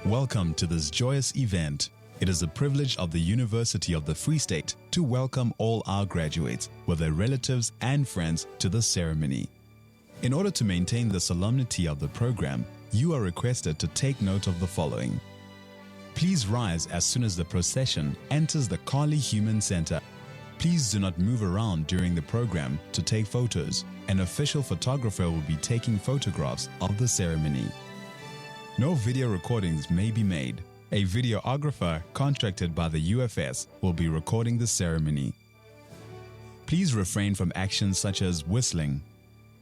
Welcome to this joyous event. It is the privilege of the University of the Free State to welcome all our graduates with their relatives and friends to the ceremony. In order to maintain the solemnity of the program, you are requested to take note of the following. Please rise as soon as the procession enters the Kali Human Center. Please do not move around during the program to take photos. An official photographer will be taking photographs of the ceremony. No video recordings may be made. A videographer contracted by the UFS will be recording the ceremony. Please refrain from actions such as whistling.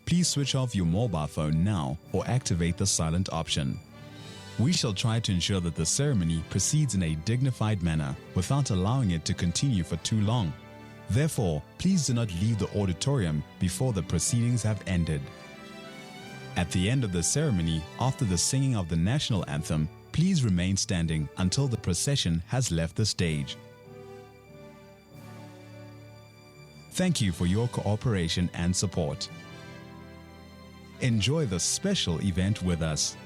Please switch off your mobile phone now or activate the silent option. We shall try to ensure that the ceremony proceeds in a dignified manner without allowing it to continue for too long. Therefore, please do not leave the auditorium before the proceedings have ended. At the end of the ceremony, after the singing of the national anthem, please remain standing until the procession has left the stage. Thank you for your cooperation and support. Enjoy the special event with us.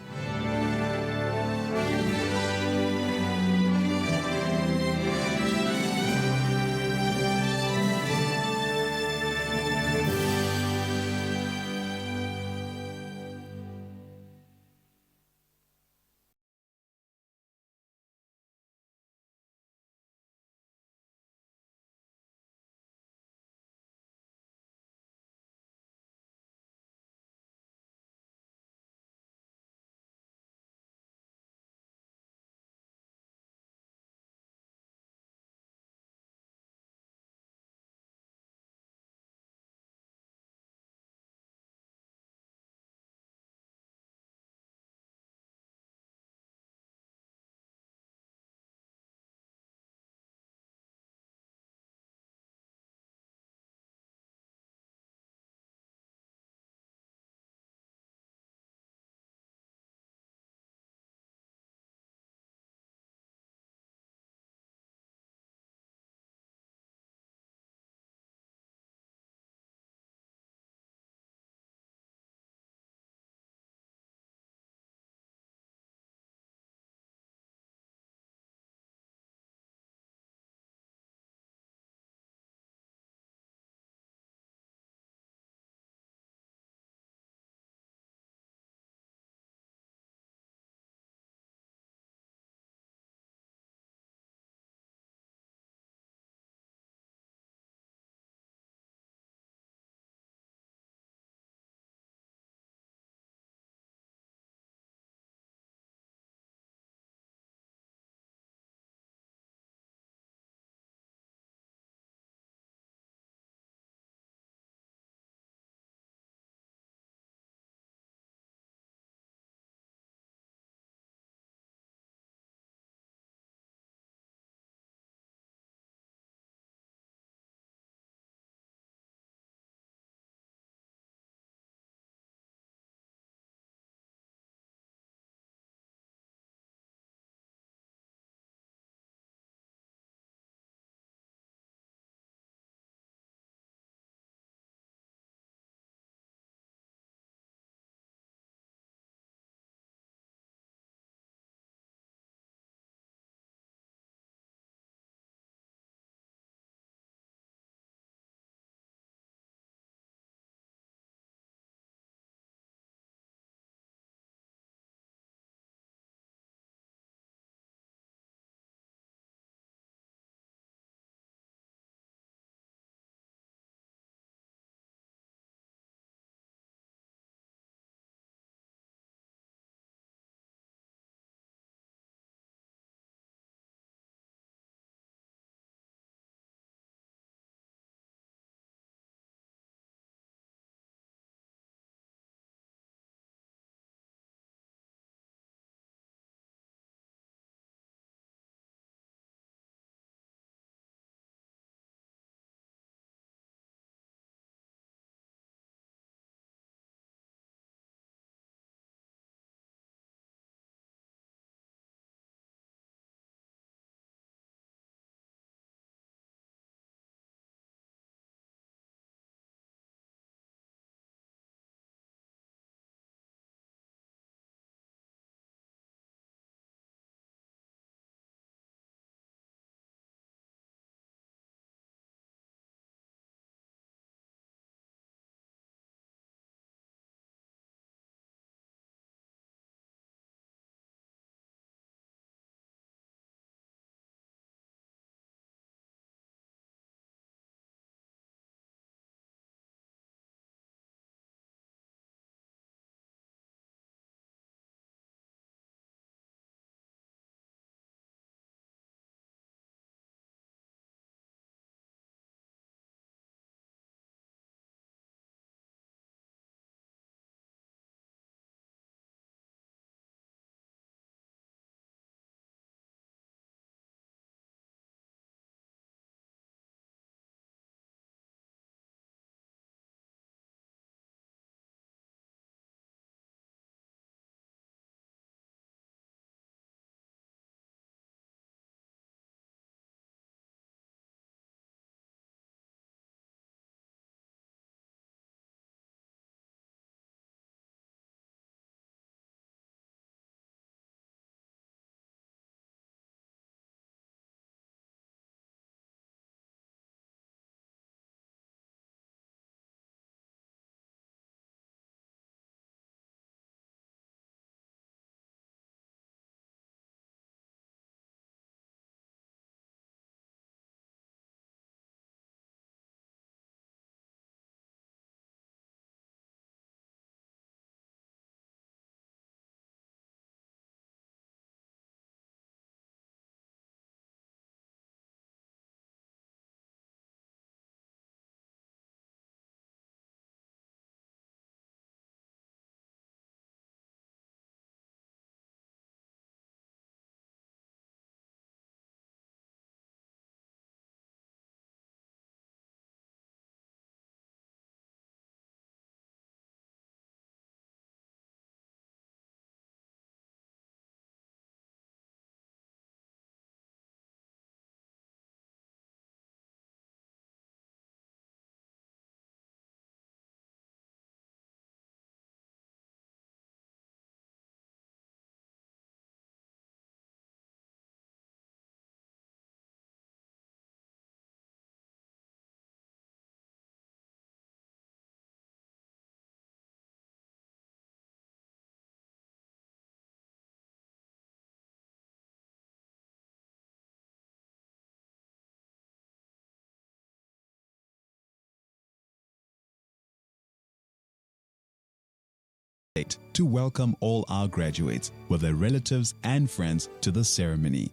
to welcome all our graduates with their relatives and friends to the ceremony.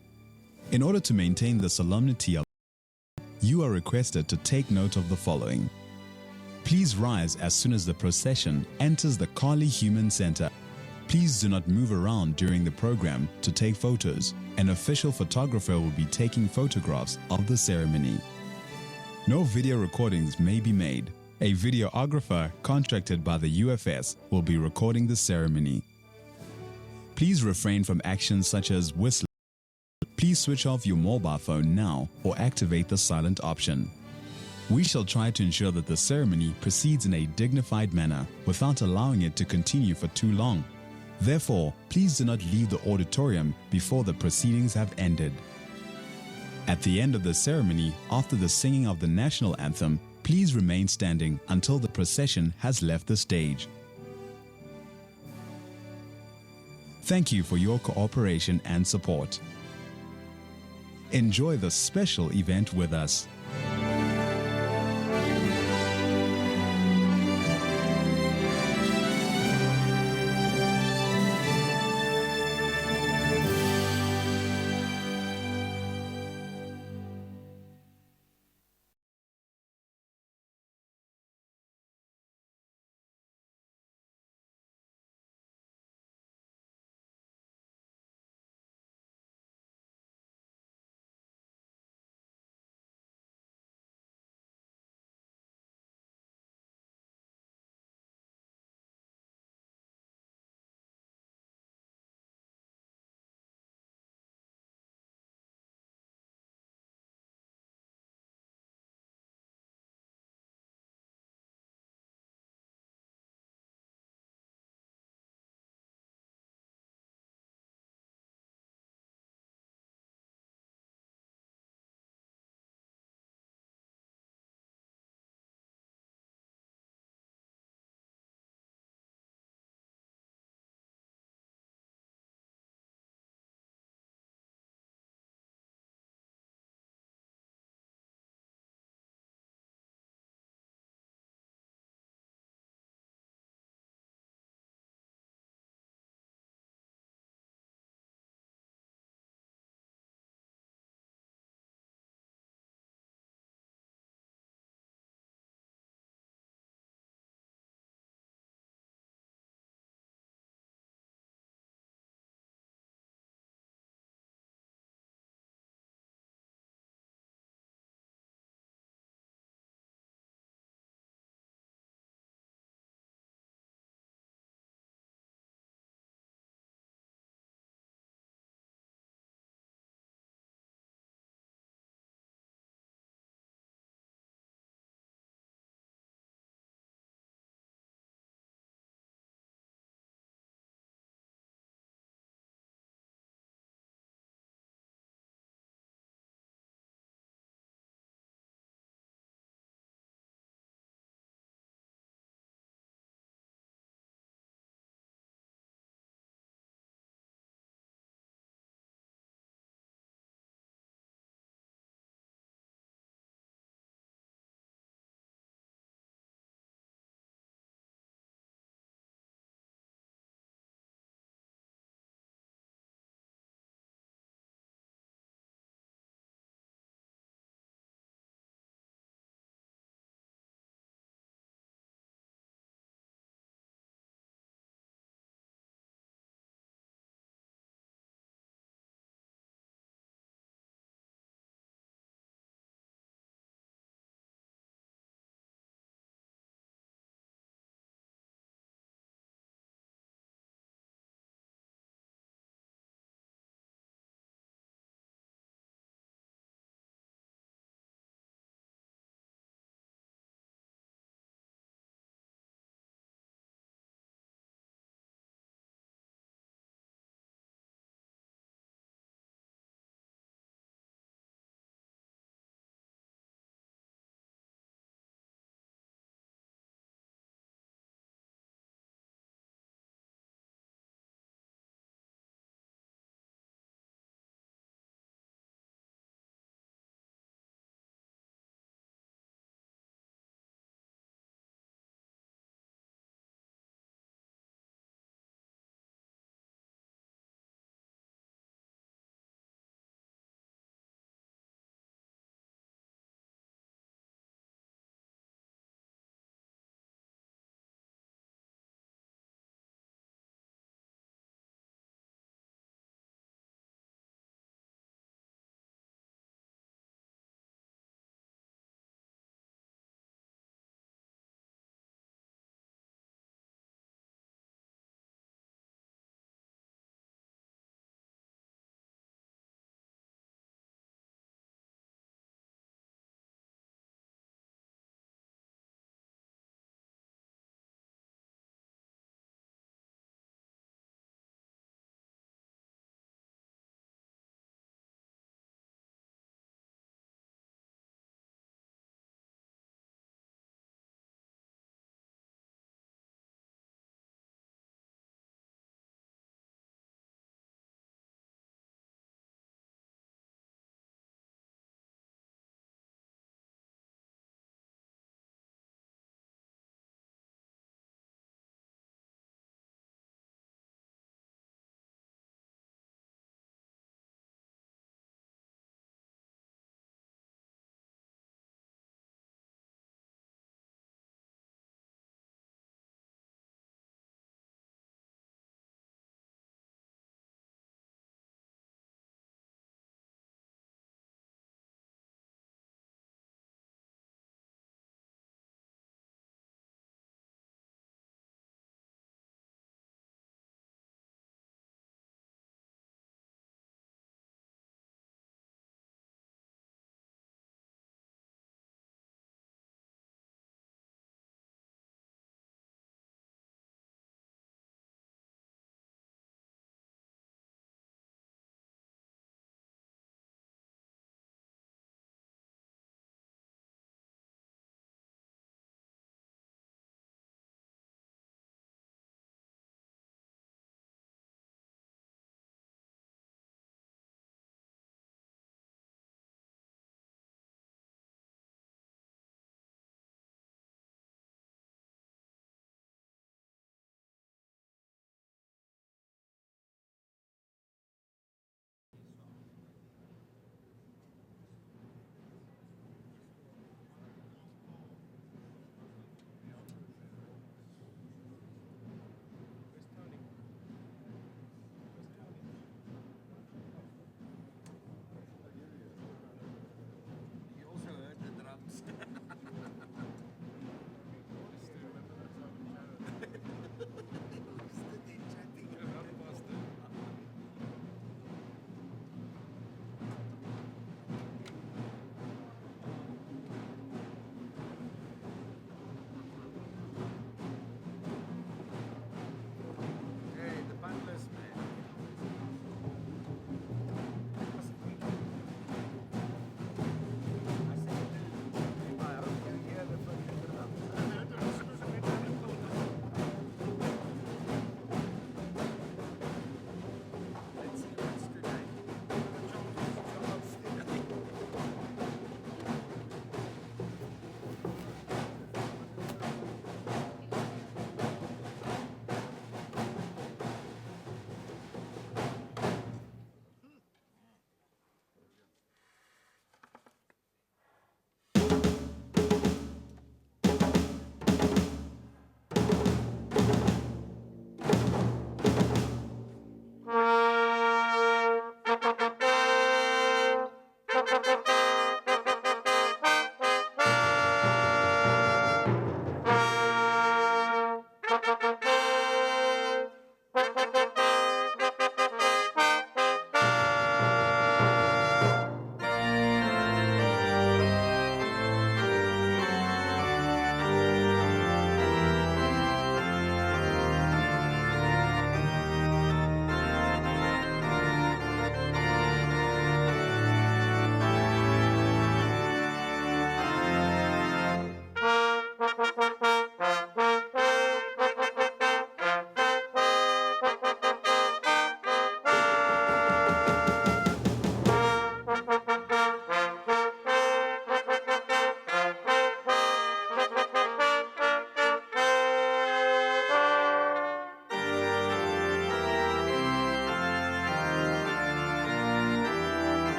In order to maintain the solemnity of you are requested to take note of the following. Please rise as soon as the procession enters the Kali Human Center. Please do not move around during the program to take photos. An official photographer will be taking photographs of the ceremony. No video recordings may be made. A videographer contracted by the UFS will be recording the ceremony. Please refrain from actions such as whistling. Please switch off your mobile phone now or activate the silent option. We shall try to ensure that the ceremony proceeds in a dignified manner without allowing it to continue for too long. Therefore, please do not leave the auditorium before the proceedings have ended. At the end of the ceremony, after the singing of the national anthem, please remain standing until the procession has left the stage. Thank you for your cooperation and support. Enjoy the special event with us.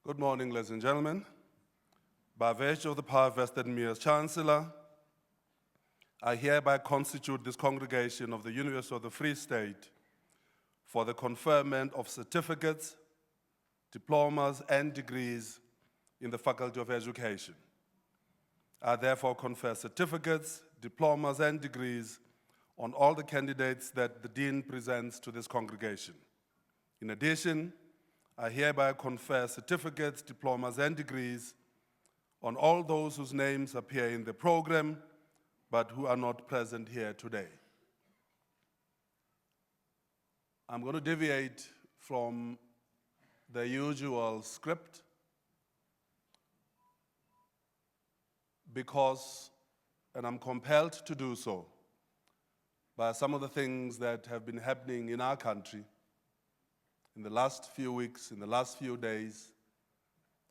Good morning, ladies and gentlemen. By virtue of the power vested in me as Chancellor, I hereby constitute this congregation of the University of the Free State for the conferment of certificates, diplomas, and degrees in the Faculty of Education. I therefore confer certificates, diplomas, and degrees on all the candidates that the Dean presents to this congregation. In addition, I hereby confer certificates, diplomas, and degrees on all those whose names appear in the program, but who are not present here today. I'm going to deviate from the usual script because, and I'm compelled to do so, by some of the things that have been happening in our country in the last few weeks, in the last few days,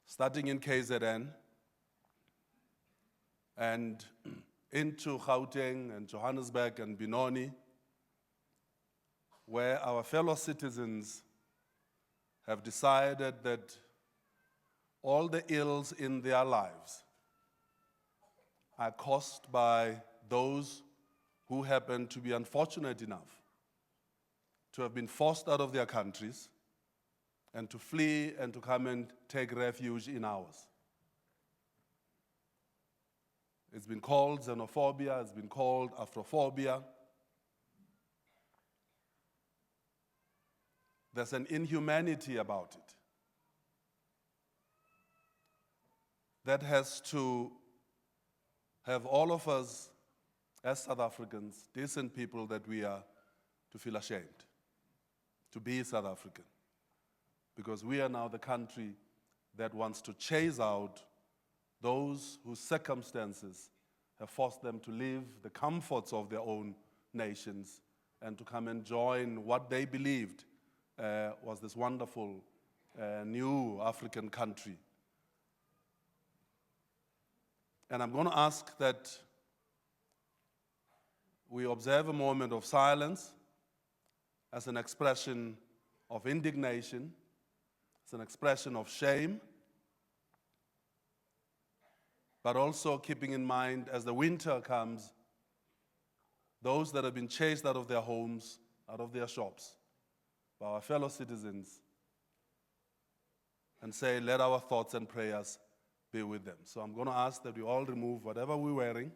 starting in KZN and into Gauteng and Johannesburg and Benoni, where our fellow citizens have decided that all the ills in their lives are caused by those who happen to be unfortunate enough to have been forced out of their countries and to flee and to come and take refuge in ours. It's been called xenophobia, it's been called Afrophobia. There's an inhumanity about it that has to have all of us as South Africans, decent people that we are, to feel ashamed to be South African. Because we are now the country that wants to chase out those whose circumstances have forced them to leave the comforts of their own nations and to come and join what they believed was this wonderful new African country. And I'm going to ask that we observe a moment of silence as an expression of indignation, as an expression of shame, but also keeping in mind as the winter comes, those that have been chased out of their homes, out of their shops, by our fellow citizens, and say, let our thoughts and prayers be with them. So I'm going to ask that we all remove whatever we're wearing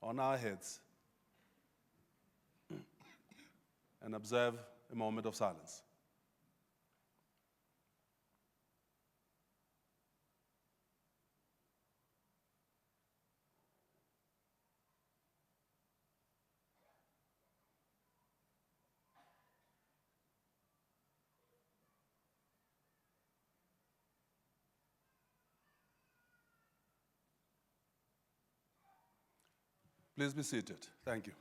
on our heads and observe a moment of silence. Please be seated. Thank you.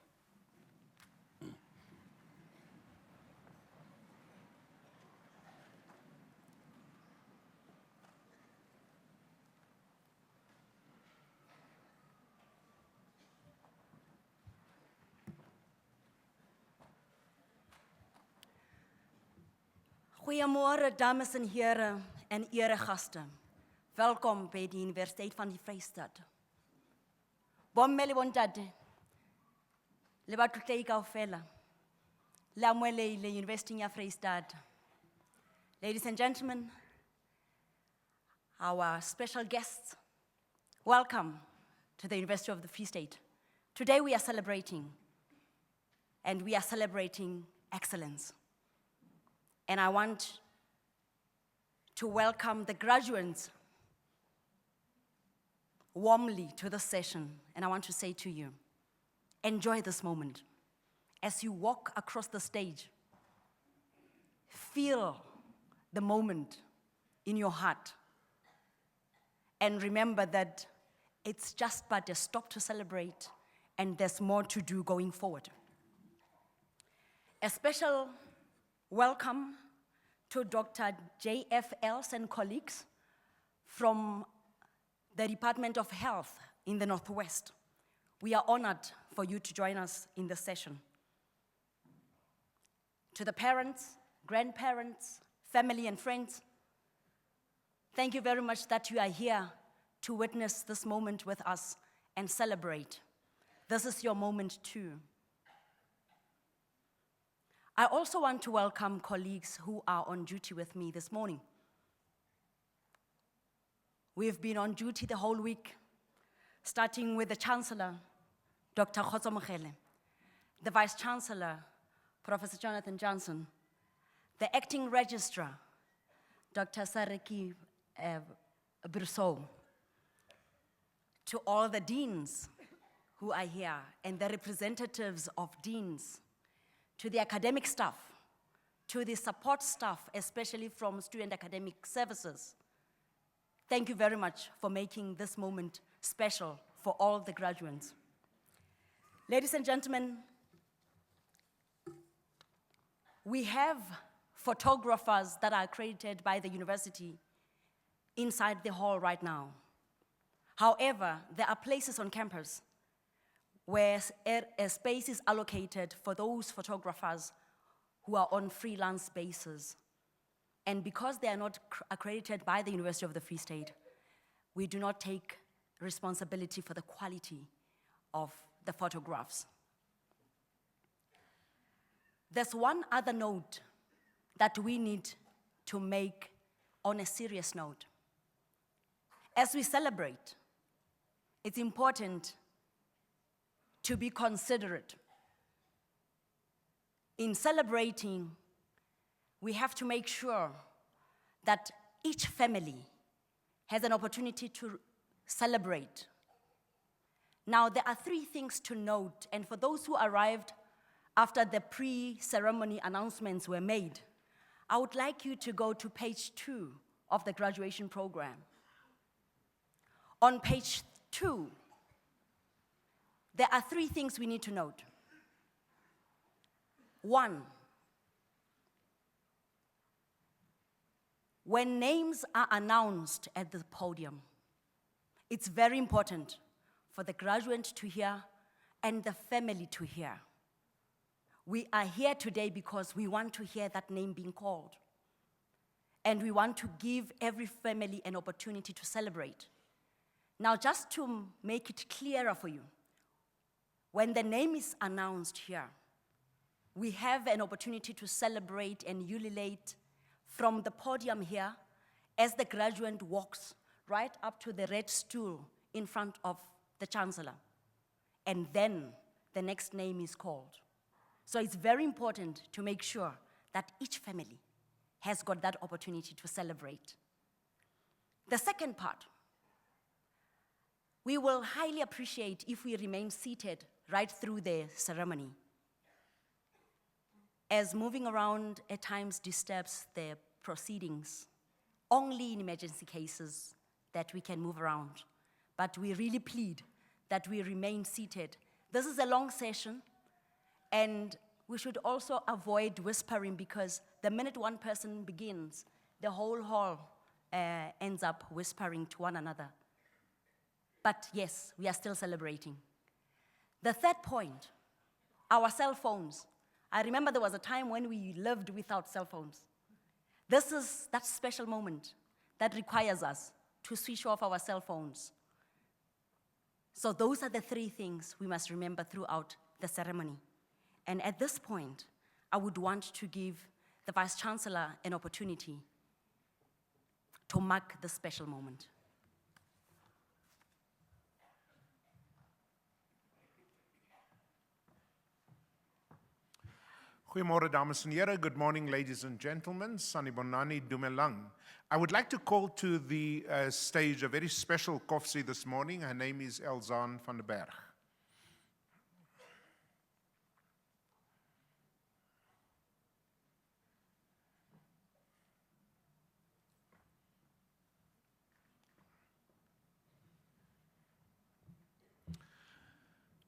Goeiemôre dames en here en eregaste. Welkom by die Universiteit van die Vrystaat. Bomme le bontate. Le batlutlei kaofela. Le amoeleile University ya Vrystaat. Ladies and gentlemen, our special guests, welcome to the University of the Free State. Today we are celebrating, and we are celebrating excellence. And I want to welcome the graduates warmly to this session. And I want to say to you, enjoy this moment. As you walk across the stage, feel the moment in your heart. And remember that it's just but a stop to celebrate, and there's more to do going forward. A special welcome to Dr. J.F. Els and colleagues from the Department of Health in the Northwest. We are honored for you to join us in this session. To the parents, grandparents, family and friends, thank you very much that you are here to witness this moment with us and celebrate. This is your moment too. I also want to welcome colleagues who are on duty with me this morning. We've been on duty the whole week, starting with the Chancellor, Dr. Khotsomogele, the Vice Chancellor, Professor Jonathan Johnson, the Acting Registrar, Dr. Sareki Brousseau, to all the deans who are here and the representatives of deans, to the academic staff, to the support staff, especially from Student Academic Services. Thank you very much for making this moment special for all the graduates. Ladies and gentlemen, we have photographers that are accredited by the university inside the hall right now. However, there are places on campus where a space is allocated for those photographers who are on freelance basis. And because they are not accredited by the University of the Free State, we do not take responsibility for the quality of the photographs. There's one other note that we need to make on a serious note. As we celebrate, it's important to be considerate. In celebrating, we have to make sure that each family has an opportunity to celebrate. Now, there are 3 things to note, and for those who arrived after the pre-ceremony announcements were made, I would like you to go to page 2 of the graduation program. On page 2, there are 3 things we need to note. 1, when names are announced at the podium, it's very important for the graduate to hear and the family to hear. We are here today because we want to hear that name being called. And we want to give every family an opportunity to celebrate. Now, just to make it clearer for you, when the name is announced here, we have an opportunity to celebrate and ululate from the podium here as the graduate walks right up to the red stool in front of the Chancellor. And then the next name is called. So it's very important to make sure that each family has got that opportunity to celebrate. The second part, we will highly appreciate if we remain seated right through the ceremony, as moving around at times disturbs the proceedings. Only in emergency cases that we can move around. But we really plead that we remain seated. This is a long session, and we should also avoid whispering, because the minute one person begins, the whole hall ends up whispering to one another. But yes, we are still celebrating. The third point, our cell phones. I remember there was a time when we lived without cell phones. This is that special moment that requires us to switch off our cell phones. So those are the 3 things we must remember throughout the ceremony. And at this point, I would want to give the Vice Chancellor an opportunity to mark this special moment. Goeiemôre dames en here. Good morning, ladies and gentlemen. Sanibonani Dumelang. I would like to call to the stage a very special Kofsi this morning. Her name is Elzaan van den Berg.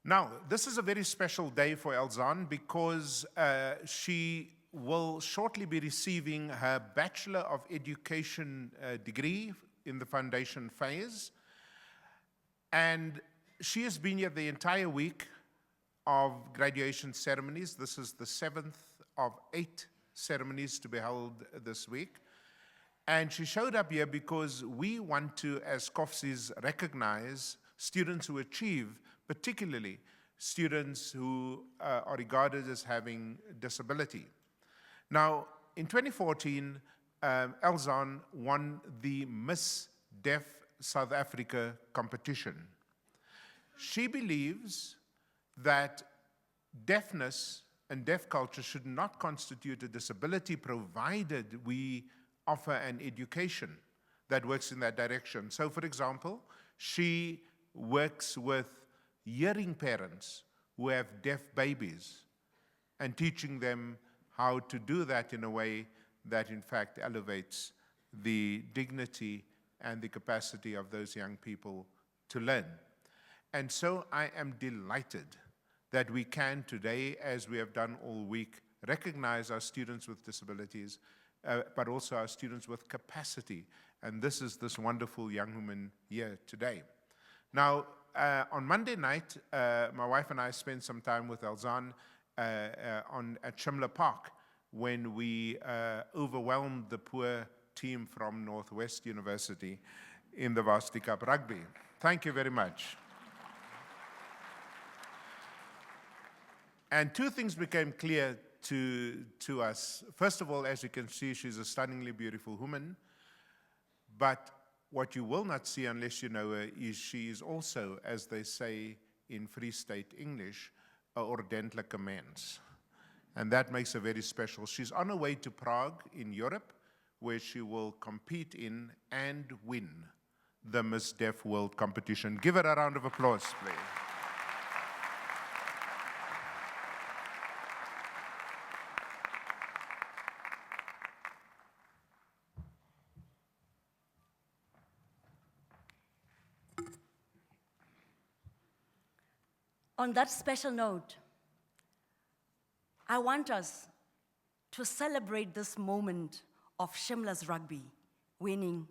Now, this is a very special day for Elzaan because she will shortly be receiving her Bachelor of Education degree in the foundation phase. And she has been here the entire week of graduation ceremonies. This is the 7th of 8 ceremonies to be held this week. And she showed up here because we want to, as COFSIs, recognize students who achieve, particularly students who are regarded as having disability. Now, in 2014, Elzaan won the Miss Deaf South Africa competition. She believes that deafness and deaf culture should not constitute a disability, provided we offer an education that works in that direction. So, for example, she works with hearing parents who have deaf babies and teaching them how to do that in a way that in fact elevates the dignity and the capacity of those young people to learn. And so I am delighted that we can today, as we have done all week, recognize our students with disabilities, but also our students with capacity. And this is this wonderful young woman here today. Now, on Monday night, my wife and I spent some time with Elzaan at Shimla Park when we overwhelmed the poor team from Northwest University in the Varsity Cup Rugby. Thank you very much. And two things became clear to us. First of all, as you can see, she's a stunningly beautiful woman. But what you will not see unless you know her is she is also, as they say in Free State English, a ordentliche mens. And that makes her very special. She's on her way to Prague in Europe, where she will compete in and win the Miss Deaf World competition. Give her a round of applause, please. On that special note, I want us to celebrate this moment of Shimla's rugby winning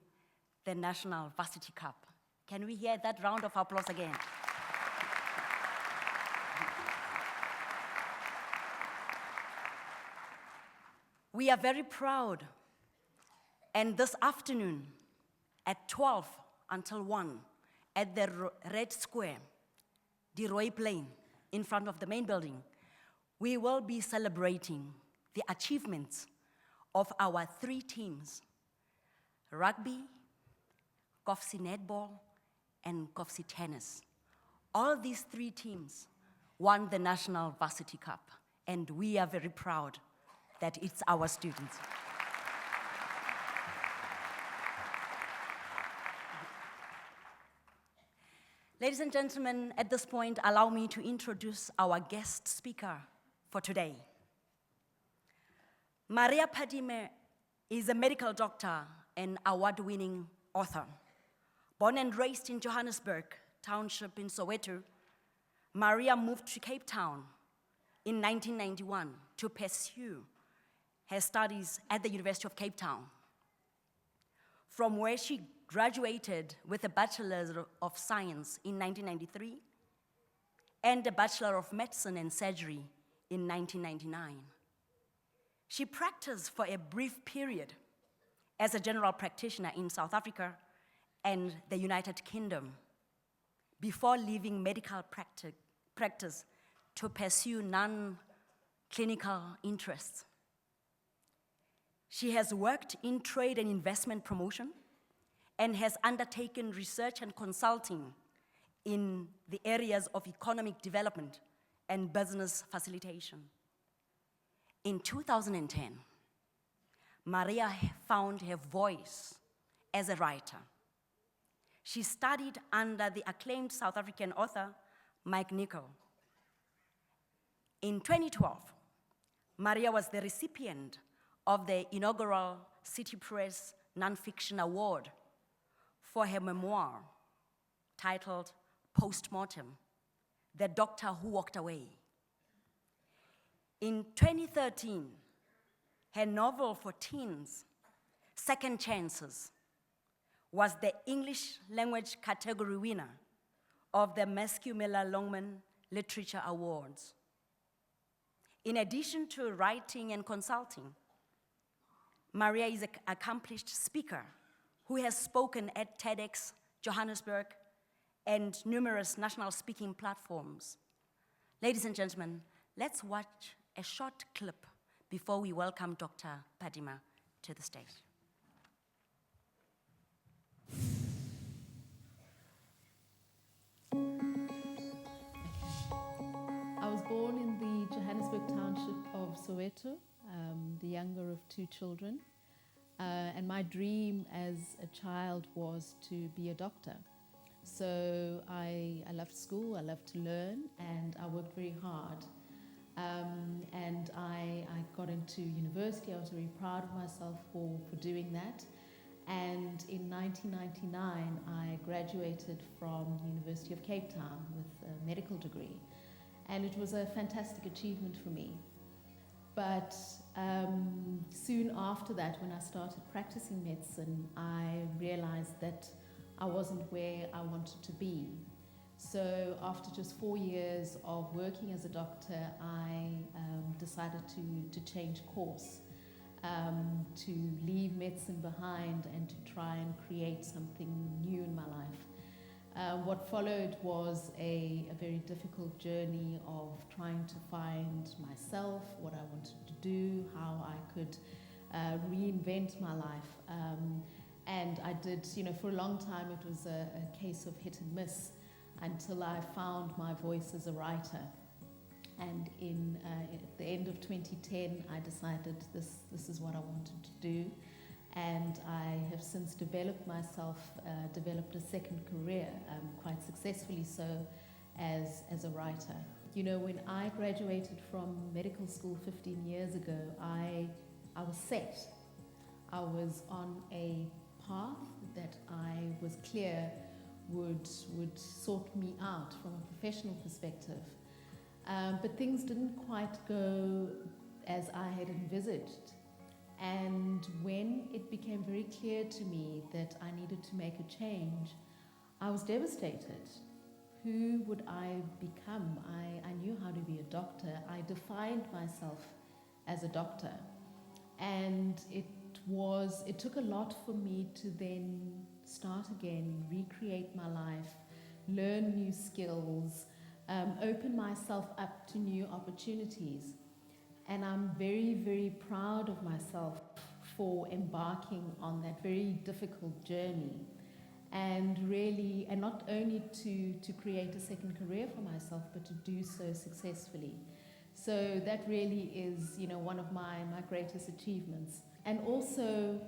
the National Varsity Cup. Can we hear that round of applause again? We are very proud. And this afternoon at 12 until 1 at the Red Square, the Roy Plain, in front of the main building, we will be celebrating the achievements of our 3 teams: rugby, COFSI netball, and COFSI tennis. All these 3 teams won the National Varsity Cup, and we are very proud that it's our students. Ladies and gentlemen, at this point, allow me to introduce our guest speaker for today. Maria Padime is a medical doctor and award-winning author. Born and raised in Johannesburg Township in Soweto, Maria moved to Cape Town in 1991 to pursue her studies at the University of Cape Town, from where she graduated with a Bachelor of Science in 1993 and a Bachelor of Medicine and Surgery in 1999. She practiced for a brief period as a general practitioner in South Africa and the United Kingdom before leaving medical practice to pursue non-clinical interests. She has worked in trade and investment promotion and has undertaken research and consulting in the areas of economic development and business facilitation. In 2010, Maria found her voice as a writer. She studied under the acclaimed South African author, Mike Nicol. In 2012, Maria was the recipient of the inaugural City Press Nonfiction Award for her memoir titled Postmortem, The Doctor Who Walked Away. In 2013, her novel for teens, Second Chances, was the English language category winner of the Maskew Miller Longman Literature Awards. In addition to writing and consulting, Maria is an accomplished speaker who has spoken at TEDx Johannesburg and numerous national speaking platforms. Ladies and gentlemen, let's watch a short clip before we welcome Dr. Padima to the stage. I was born in the Johannesburg township of Soweto, the younger of 2 children. And my dream as a child was to be a doctor. So I loved school, I loved to learn, and I worked very hard. And I got into university. I was very proud of myself for doing that. And in 1999, I graduated from the University of Cape Town with a medical degree. And it was a fantastic achievement for me. But soon after that, when I started practicing medicine, I realized that I wasn't where I wanted to be. So after just 4 years of working as a doctor, I decided to change course, to leave medicine behind and to try and create something new in my life. What followed was a very difficult journey of trying to find myself, what I wanted to do, how I could reinvent my life. And I did, for a long time it was a case of hit and miss until I found my voice as a writer. And at the end of 2010, I decided this is what I wanted to do. And I have since developed a second career, quite successfully so, as a writer. When I graduated from medical school 15 years ago, I was set. I was on a path that I was clear would sort me out from a professional perspective. But things didn't quite go as I had envisaged. And when it became very clear to me that I needed to make a change, I was devastated. Who would I become? I knew how to be a doctor. I defined myself as a doctor. And it took a lot for me to then start again, recreate my life, learn new skills, open myself up to new opportunities. And I'm very, very proud of myself for embarking on that very difficult journey. And not only to create a second career for myself, but to do so successfully. So that really is, one of my greatest achievements. And also,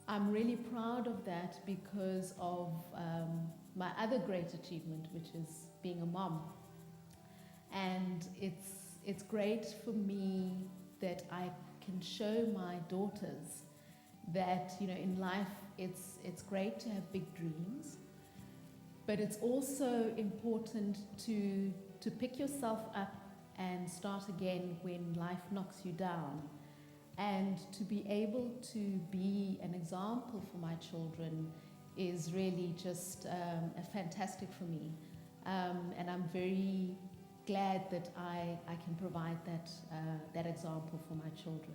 I'm really proud of that because of my other great achievement, which is being a mom. And it's great for me that I can show my daughters that, in life it's great to have big dreams, but it's also important to pick yourself up and start again when life knocks you down. And to be able to be an example for my children is really just fantastic for me. And I'm very glad that I can provide that example for my children.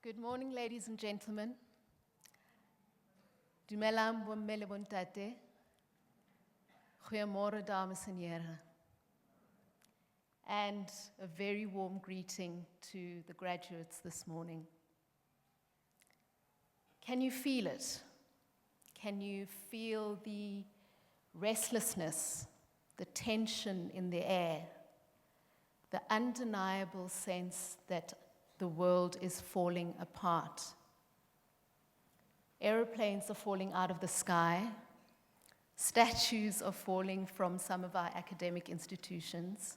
Good morning, ladies and gentlemen. Dumelang bomme le bontate. Goeiemôre dames en here. And a very warm greeting to the graduates this morning. Can you feel it? Can you feel the restlessness, the tension in the air, the undeniable sense that the world is falling apart? Aeroplanes are falling out of the sky. Statues are falling from some of our academic institutions.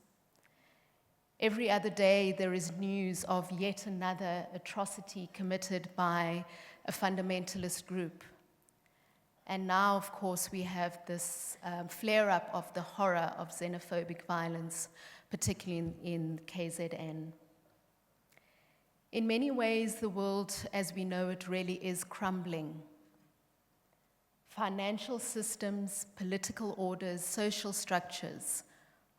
Every other day, there is news of yet another atrocity committed by a fundamentalist group. And now, of course, we have this flare-up of the horror of xenophobic violence, particularly in KZN. In many ways, the world as we know it really is crumbling. Financial systems, political orders, social structures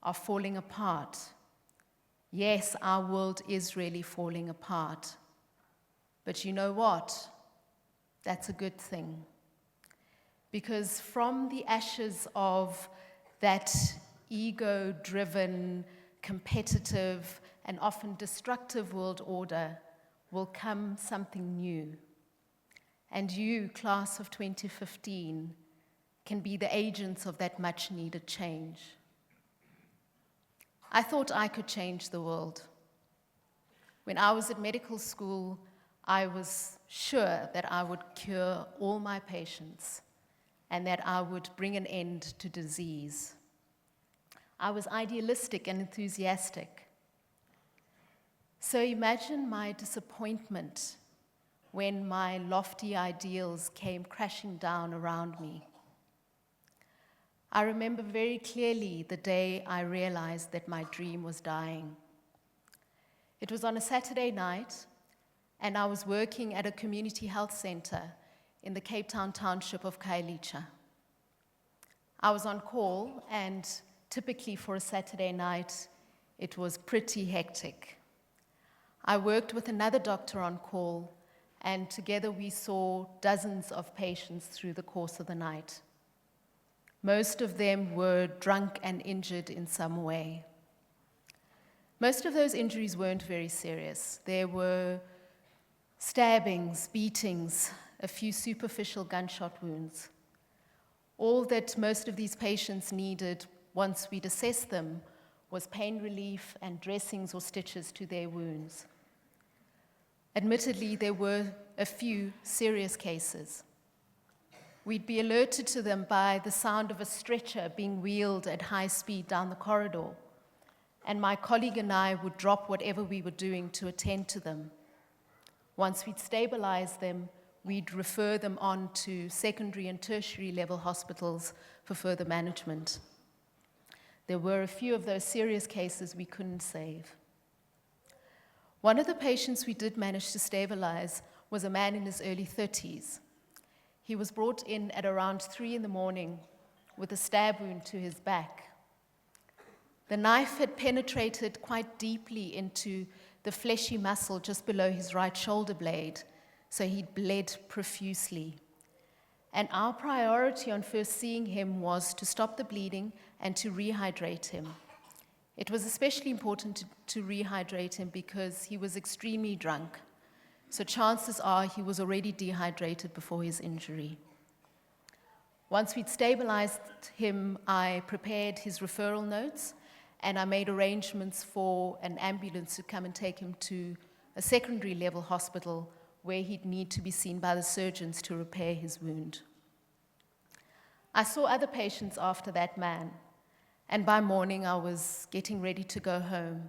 are falling apart. Yes, our world is really falling apart. But you know what? That's a good thing. Because from the ashes of that ego-driven, competitive, and often destructive world order will come something new. And you, class of 2015, can be the agents of that much-needed change. I thought I could change the world. When I was at medical school, I was sure that I would cure all my patients and that I would bring an end to disease. I was idealistic and enthusiastic. So imagine my disappointment when my lofty ideals came crashing down around me. I remember very clearly the day I realized that my dream was dying. It was on a Saturday night, and I was working at a community health center in the Cape Town township of Khayelitsha. I was on call, and typically for a Saturday night, it was pretty hectic. I worked with another doctor on call, and together we saw dozens of patients through the course of the night. Most of them were drunk and injured in some way. Most of those injuries weren't very serious. There were stabbings, beatings, a few superficial gunshot wounds. All that most of these patients needed once we'd assessed them was pain relief and dressings or stitches to their wounds. Admittedly, there were a few serious cases. We'd be alerted to them by the sound of a stretcher being wheeled at high speed down the corridor, and my colleague and I would drop whatever we were doing to attend to them. Once we'd stabilized them, we'd refer them on to secondary and tertiary level hospitals for further management. There were a few of those serious cases we couldn't save. One of the patients we did manage to stabilize was a man in his early 30s. He was brought in at around 3 in the morning with a stab wound to his back. The knife had penetrated quite deeply into the fleshy muscle just below his right shoulder blade, so he'd bled profusely. And our priority on first seeing him was to stop the bleeding and to rehydrate him. It was especially important to rehydrate him because he was extremely drunk. So chances are he was already dehydrated before his injury. Once we'd stabilized him, I prepared his referral notes, and I made arrangements for an ambulance to come and take him to a secondary level hospital where he'd need to be seen by the surgeons to repair his wound. I saw other patients after that man, and by morning I was getting ready to go home.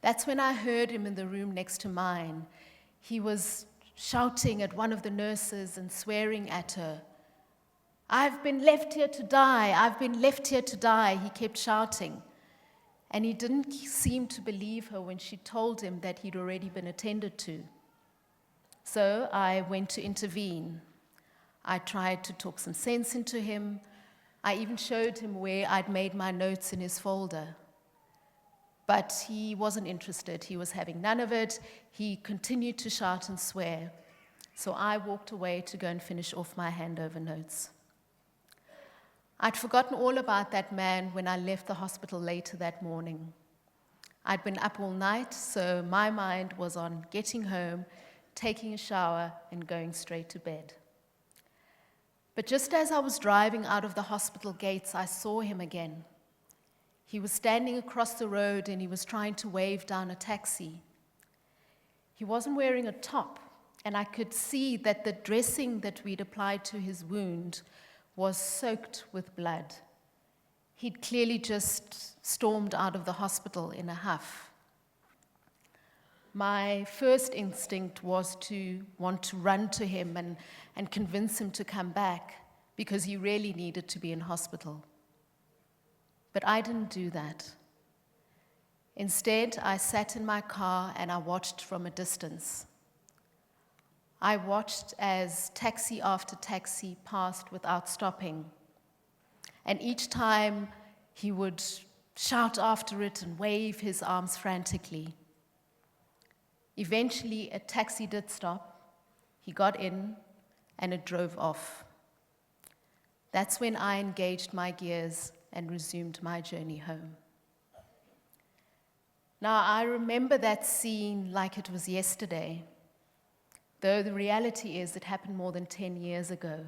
That's when I heard him in the room next to mine. He was shouting at one of the nurses and swearing at her. "I've been left here to die, I've been left here to die," he kept shouting. And he didn't seem to believe her when she told him that he'd already been attended to. So I went to intervene. I tried to talk some sense into him. I even showed him where I'd made my notes in his folder. But he wasn't interested. He was having none of it. He continued to shout and swear. So I walked away to go and finish off my handover notes. I'd forgotten all about that man when I left the hospital later that morning. I'd been up all night, so my mind was on getting home, taking a shower, and going straight to bed. But just as I was driving out of the hospital gates, I saw him again. He was standing across the road and he was trying to wave down a taxi. He wasn't wearing a top, and I could see that the dressing that we'd applied to his wound was soaked with blood. He'd clearly just stormed out of the hospital in a huff. My first instinct was to want to run to him and convince him to come back because he really needed to be in hospital. But I didn't do that. Instead, I sat in my car and I watched from a distance. I watched as taxi after taxi passed without stopping. And each time he would shout after it and wave his arms frantically. Eventually, a taxi did stop. He got in and it drove off. That's when I engaged my gears and resumed my journey home. Now, I remember that scene like it was yesterday, though the reality is it happened more than 10 years ago.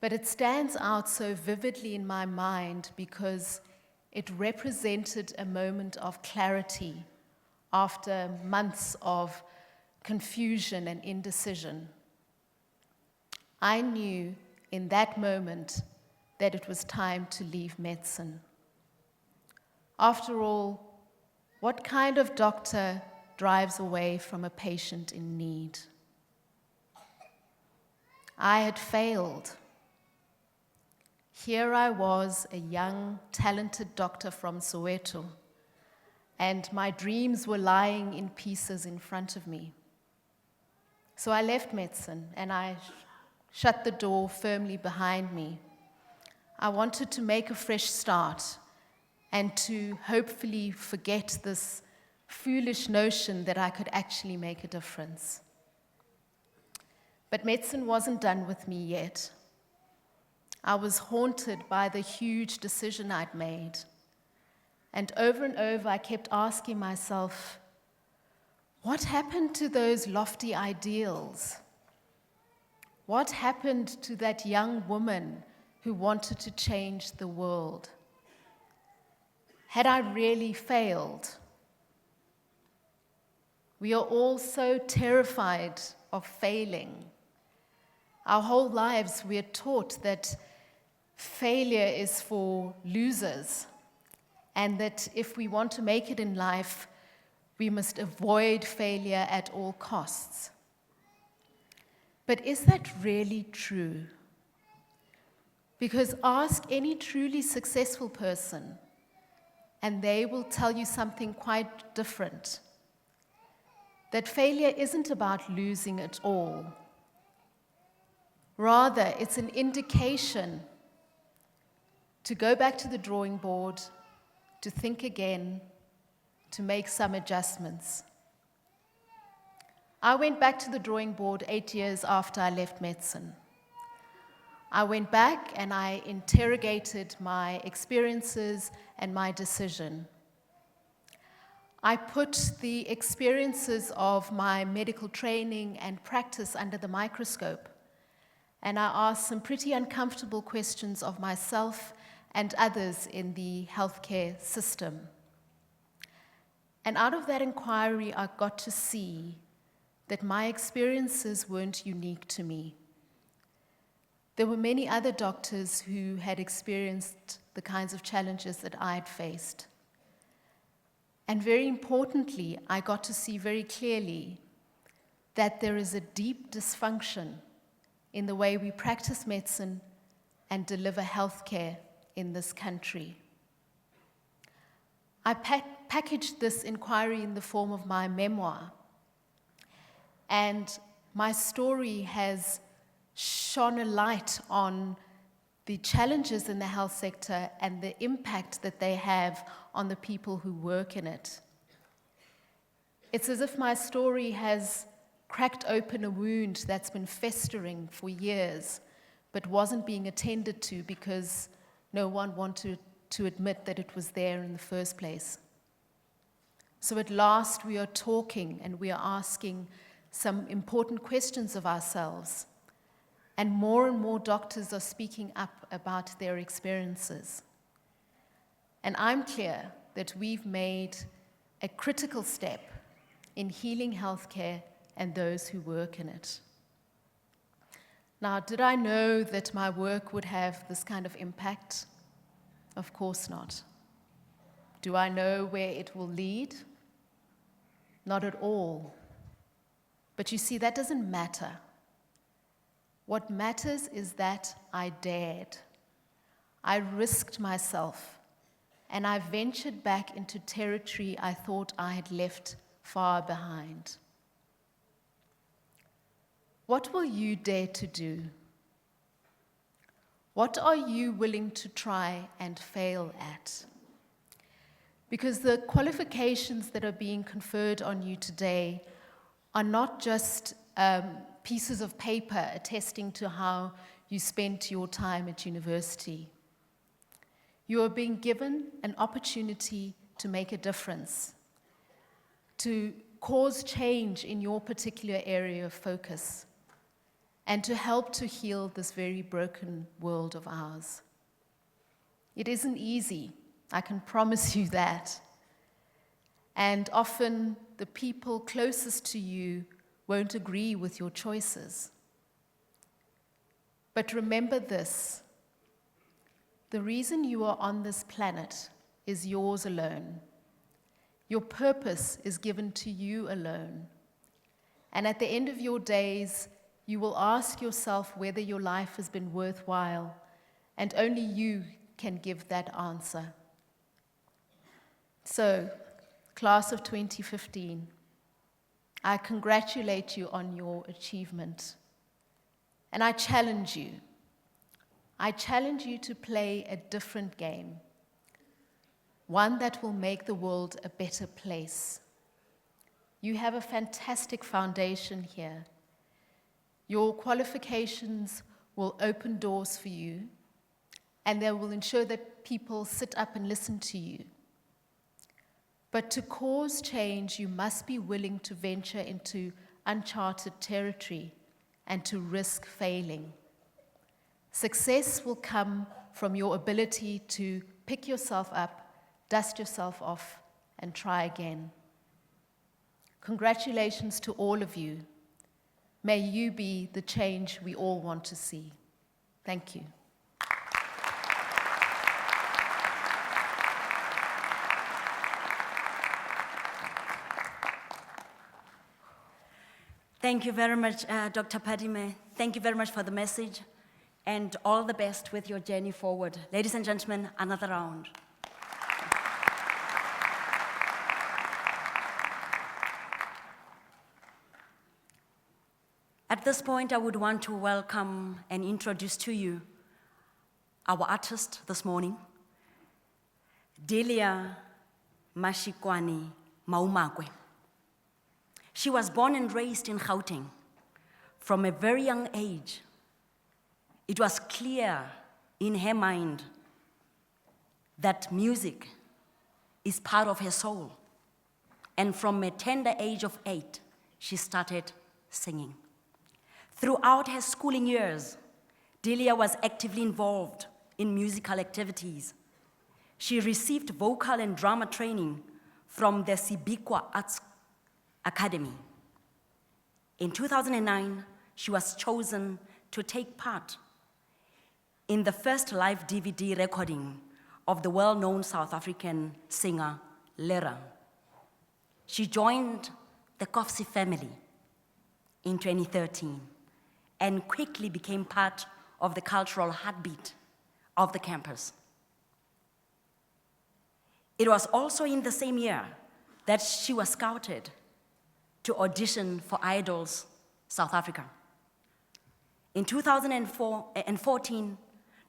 But it stands out so vividly in my mind because it represented a moment of clarity after months of confusion and indecision. I knew in that moment that it was time to leave medicine. After all, what kind of doctor drives away from a patient in need? I had failed. Here I was, a young, talented doctor from Soweto, and my dreams were lying in pieces in front of me. So I left medicine and I shut the door firmly behind me. I wanted to make a fresh start and to hopefully forget this foolish notion that I could actually make a difference. But medicine wasn't done with me yet. I was haunted by the huge decision I'd made. And over I kept asking myself, what happened to those lofty ideals? What happened to that young woman who wanted to change the world? Had I really failed? We are all so terrified of failing. Our whole lives we are taught that failure is for losers, and that if we want to make it in life, we must avoid failure at all costs. But is that really true? Because ask any truly successful person, and they will tell you something quite different. That failure isn't about losing it all. Rather, it's an indication to go back to the drawing board, to think again, to make some adjustments. I went back to the drawing board 8 years after I left medicine. I went back and I interrogated my experiences and my decision. I put the experiences of my medical training and practice under the microscope, and I asked some pretty uncomfortable questions of myself and others in the healthcare system. And out of that inquiry, I got to see that my experiences weren't unique to me. There were many other doctors who had experienced the kinds of challenges that I had faced. And very importantly, I got to see very clearly that there is a deep dysfunction in the way we practice medicine and deliver healthcare in this country. I packaged this inquiry in the form of my memoir, and my story has shone a light on the challenges in the health sector and the impact that they have on the people who work in it. It's as if my story has cracked open a wound that's been festering for years, but wasn't being attended to because no one wanted to admit that it was there in the first place. So at last we are talking and we are asking some important questions of ourselves. And more doctors are speaking up about their experiences. And I'm clear that we've made a critical step in healing healthcare and those who work in it. Now, did I know that my work would have this kind of impact? Of course not. Do I know where it will lead? Not at all. But you see, that doesn't matter. What matters is that I dared. I risked myself, and I ventured back into territory I thought I had left far behind. What will you dare to do? What are you willing to try and fail at? Because the qualifications that are being conferred on you today are not just pieces of paper attesting to how you spent your time at university. You are being given an opportunity to make a difference, to cause change in your particular area of focus, and to help to heal this very broken world of ours. It isn't easy, I can promise you that. And often the people closest to you won't agree with your choices. But remember this: the reason you are on this planet is yours alone. Your purpose is given to you alone. And at the end of your days, you will ask yourself whether your life has been worthwhile, and only you can give that answer. So, class of 2015, I congratulate you on your achievement. And I challenge you. I challenge you to play a different game, one that will make the world a better place. You have a fantastic foundation here. Your qualifications will open doors for you, and they will ensure that people sit up and listen to you. But to cause change, you must be willing to venture into uncharted territory and to risk failing. Success will come from your ability to pick yourself up, dust yourself off, and try again. Congratulations to all of you. May you be the change we all want to see. Thank you. Thank you very much, Dr. Padime. Thank you very much for the message, and all the best with your journey forward. Ladies and gentlemen, another round. At this point, I would want to welcome and introduce to you our artist this morning, Delia Mashikwani Maumakwe. She was born and raised in Gauteng. From a very young age, it was clear in her mind that music is part of her soul. And from a tender age of 8, she started singing. Throughout her schooling years, Delia was actively involved in musical activities. She received vocal and drama training from the Sibikwa Arts Academy. In 2009, she was chosen to take part in the first live DVD recording of the well-known South African singer, Lera. She joined the Kofsi family in 2013 and quickly became part of the cultural heartbeat of the campus. It was also in the same year that she was scouted to audition for Idols South Africa. In 2014,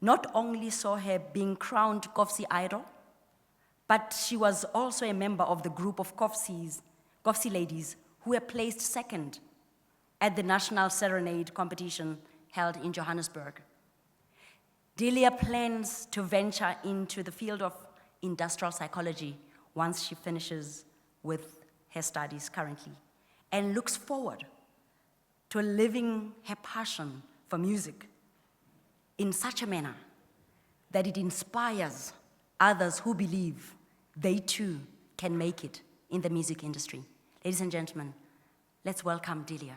not only saw her being crowned Kofsi Idol, but she was also a member of the group of Kofsi ladies who were placed second at the National Serenade competition held in Johannesburg. Delia plans to venture into the field of industrial psychology once she finishes with her studies currently, and looks forward to living her passion for music in such a manner that it inspires others who believe they too can make it in the music industry. Ladies and gentlemen, let's welcome Delia.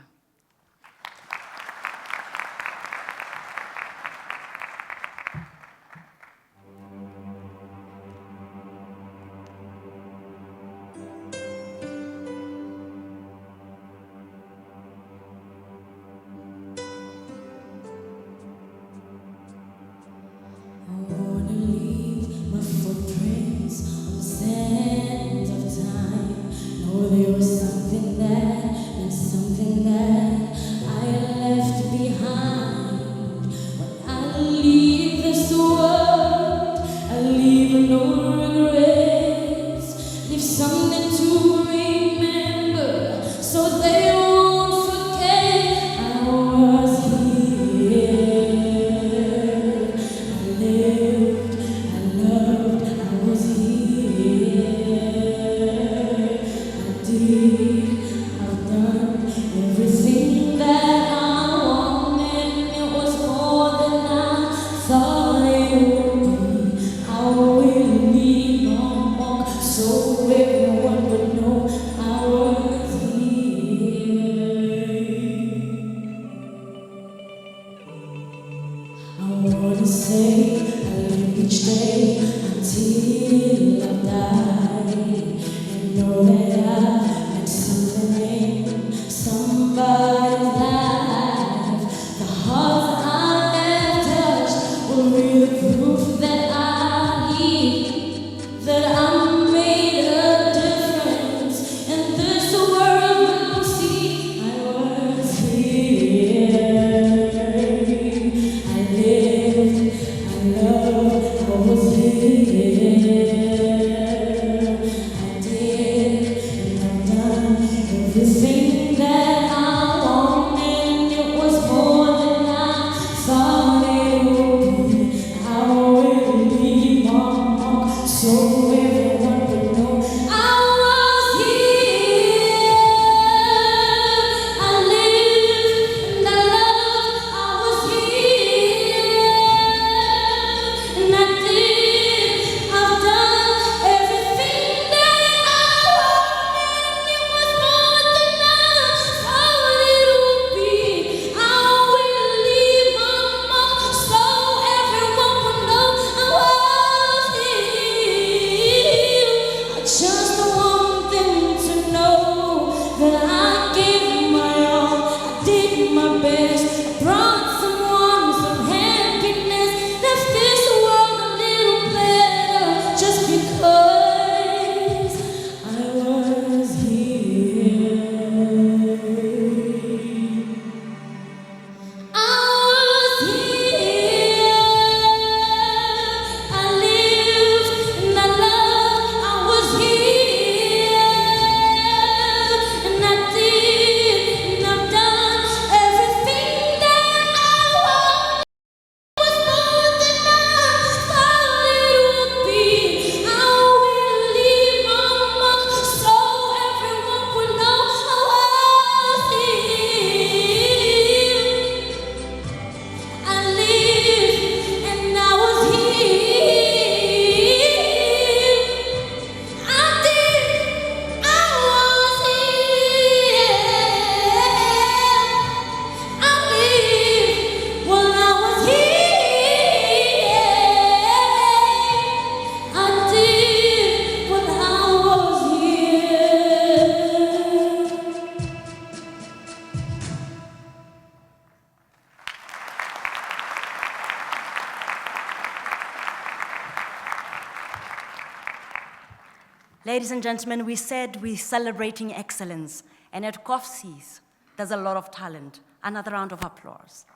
Ladies and gentlemen, we said we're celebrating excellence, and at COFCs, there's a lot of talent. Another round of applause.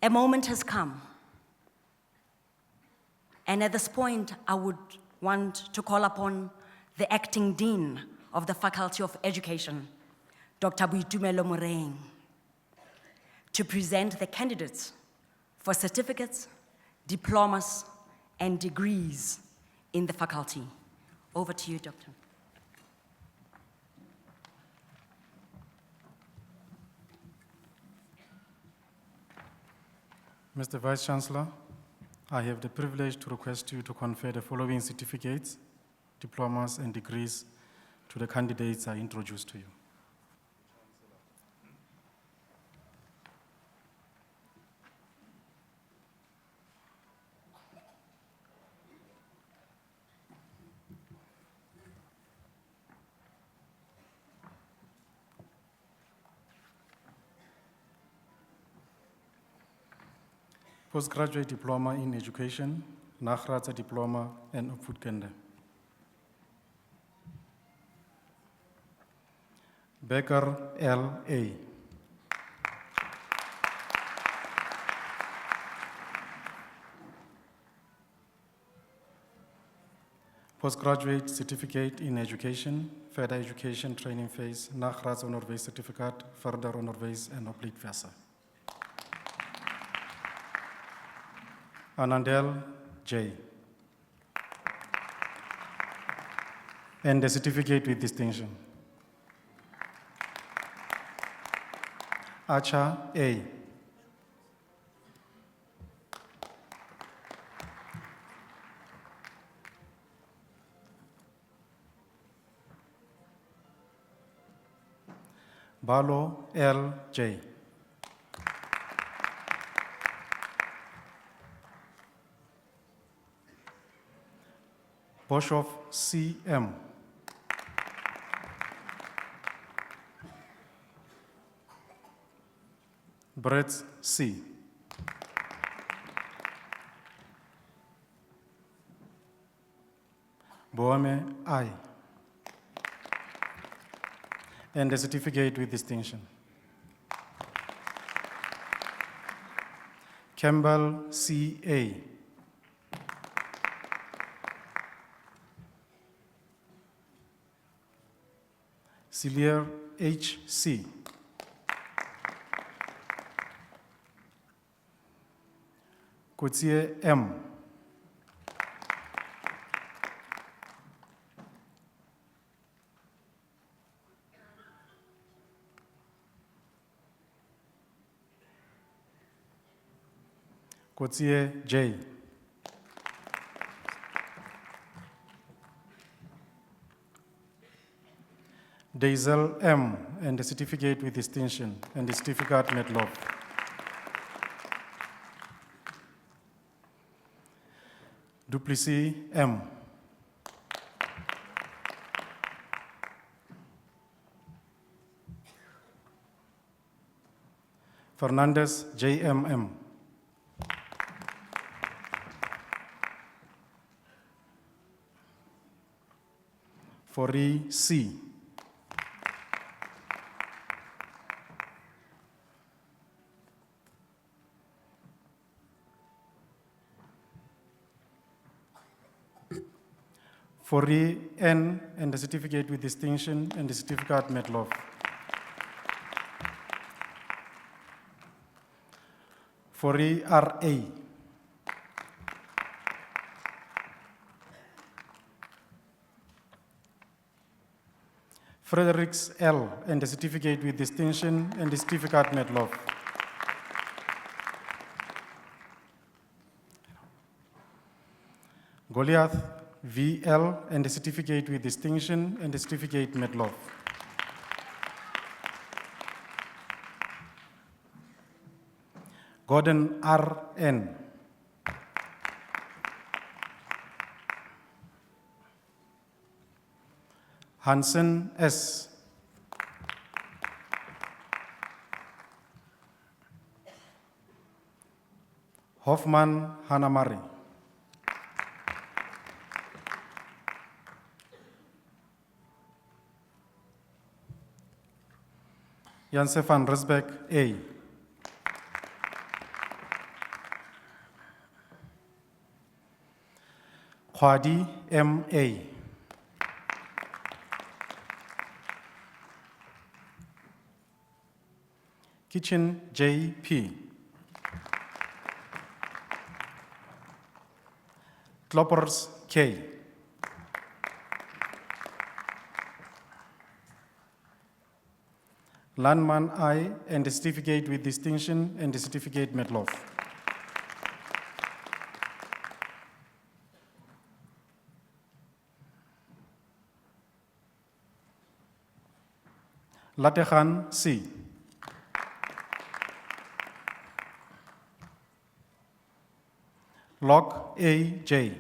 A moment has come. And at this point, I would want to call upon the acting dean of the Faculty of Education, Dr. Boitumelo Moreng, to present the candidates for certificates, diplomas, and degrees in the faculty. Over to you, Doctor. Mr. Vice-Chancellor, I have the privilege to request you to confer the following certificates, diplomas, and degrees to the candidates I introduced to you. Postgraduate Diploma in Education, Nachratsa Diploma, and Opvoedkunde. Becker, L.A. Postgraduate Certificate in Education, Further Education Training Phase, Nachratsa Onderwijs Certificate, Further Onderwijs en Opleidwijze. Anandel J. And the certificate with distinction. Acha A. Balo L. J. Boshoff C.M. Brett C. Boame I. And the certificate with distinction. Campbell C.A. Cilier H.C. Kotie M. Kotie J. Daisel M. and the certificate with distinction and the certificate Medlock. Duplessis M. Fernandez JMM. Fori C. Fori N and the certificate with distinction and the certificate Medlock. Fori R.A. Fredericks L. and the certificate with distinction and the certificate Medlock. Goliath V.L. and the certificate with distinction and the certificate Medlock. Gordon R.N. Hansen S. Hoffman Hanamari. Janse van Risbeck, A. Khwadi, M.A. Kitchen, J.P. Kloppers, K. Landman, I, and the certificate with distinction and the certificate Medloff. Latehan, C. Locke, A, J.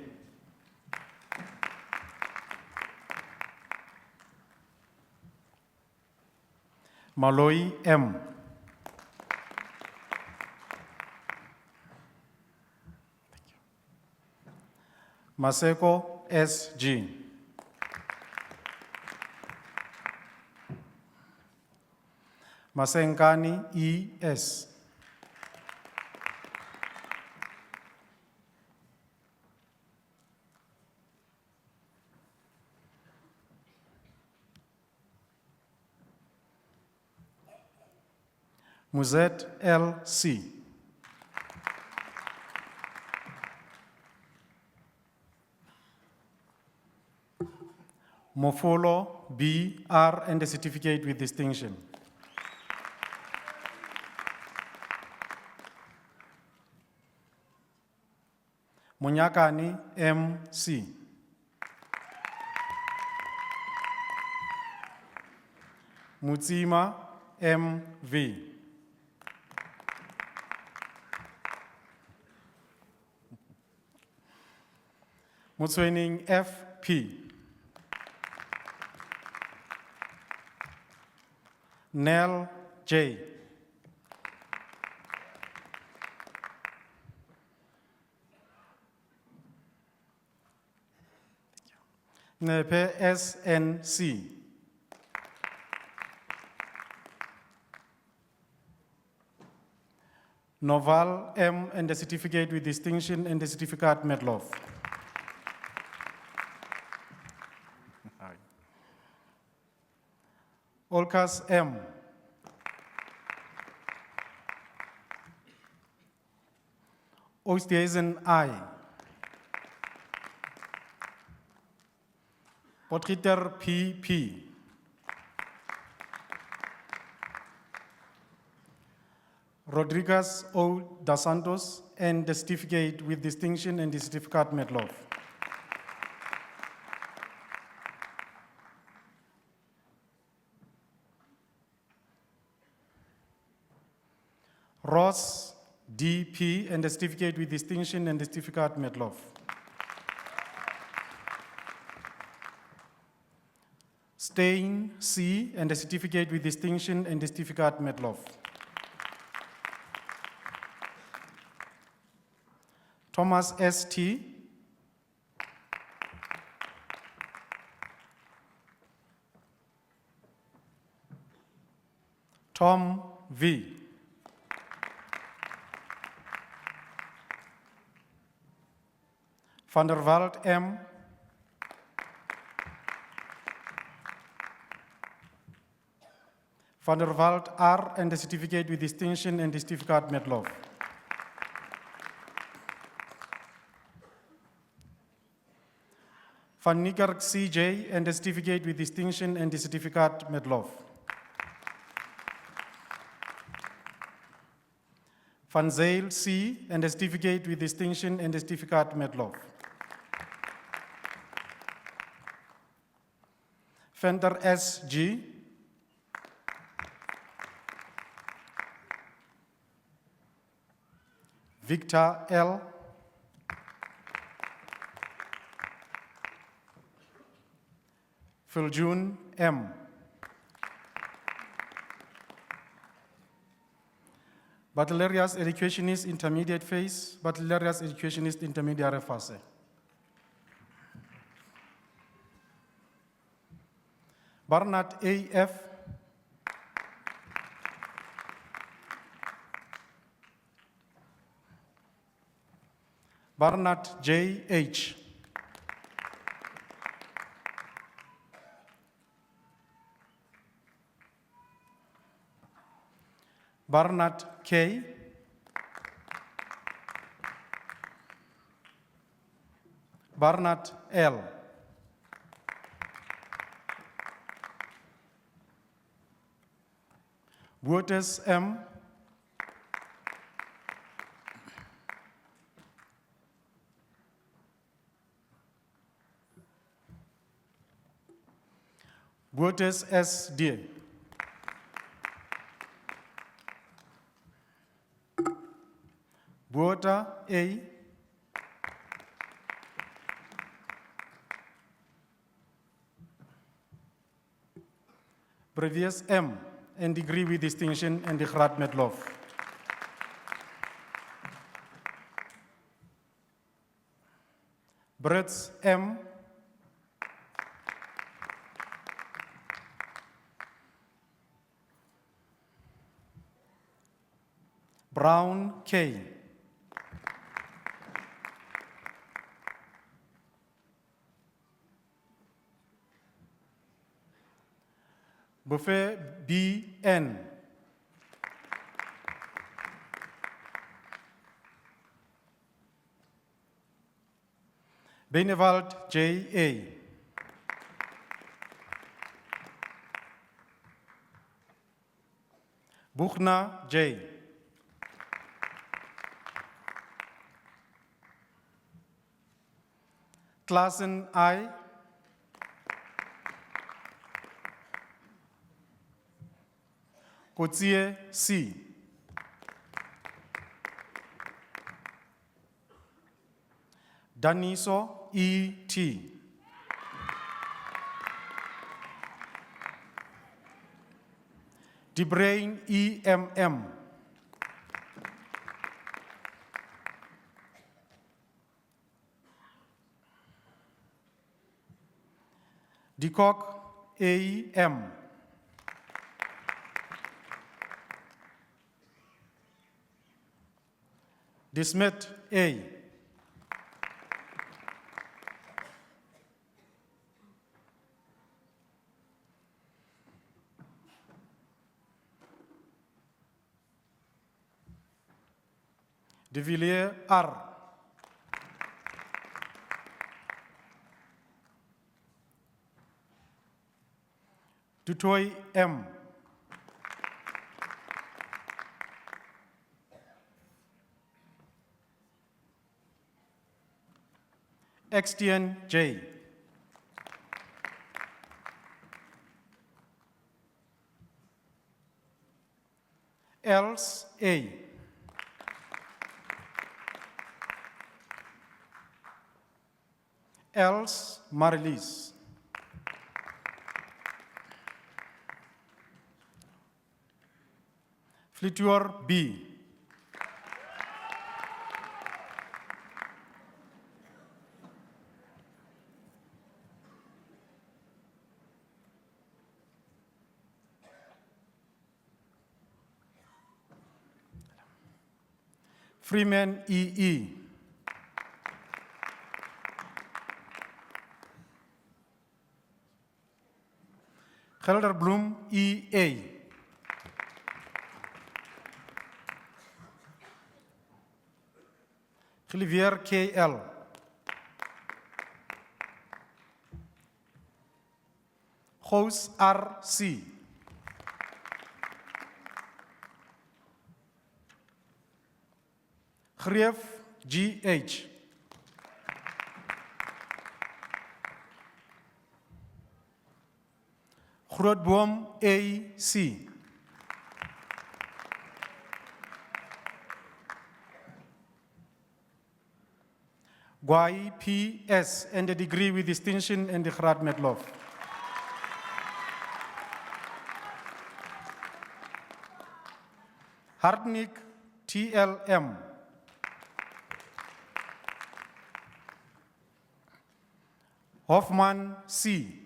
Malloy, M. Maseko, S, G. Masenkani, E, S. Muzet, L, C. Mofolo, B, R, and a certificate with distinction. Munyakani, M, C. Mutsima, M, V. Mutswening, F, P. Nell, J. Nepe, S, N, C. Noval, M, and the certificate with distinction and the certificate Medloff. Olkas, M. Oosthuizen, I. Potgieter, P. Rodriguez, O. dos Santos, and the certificate with distinction and the certificate Medloff. Ross, D.P., and the certificate with distinction and the certificate Medloff. Stein, C., and the certificate with distinction and the certificate Medloff. Thomas, S.T., Tom, V. Van der Walt, M. Van der Walt, R, and the certificate with distinction and the certificate Medloff. Van Niekerk, C.J., and the certificate with distinction and the certificate Medloff. Van Zyl, C., and the certificate with distinction and the certificate Medloff. Venter, S.G., Victor, L., Filjun, M. Baccalaureate educationist intermediate phase, baccalaureate educationist intermediate phase. Barnard AF, Barnard JH, Barnard K, Barnard L, Waters M, Waters SD, Water A, previous M, and degree with distinction and the Graad met Lof. Brits M, Brown K, Buffet BN, Benevald JA, Buchna J, Klassen I, Kotsie C, Daniso E.T., DeBrain E.M.M., DeCock A.M., DeSmith A, De Villiers R, Dutoy M, Extian J, Els A, Els Marilis, Flituor B, Freeman E.E., Gelderbloem E.A., Gillivier K.L., Goos R.C., Greef G.H., Grootboom A.C., Gwai P.S., and a degree with distinction and the Graad met Lof. Hartnik TLM. Hoffman C.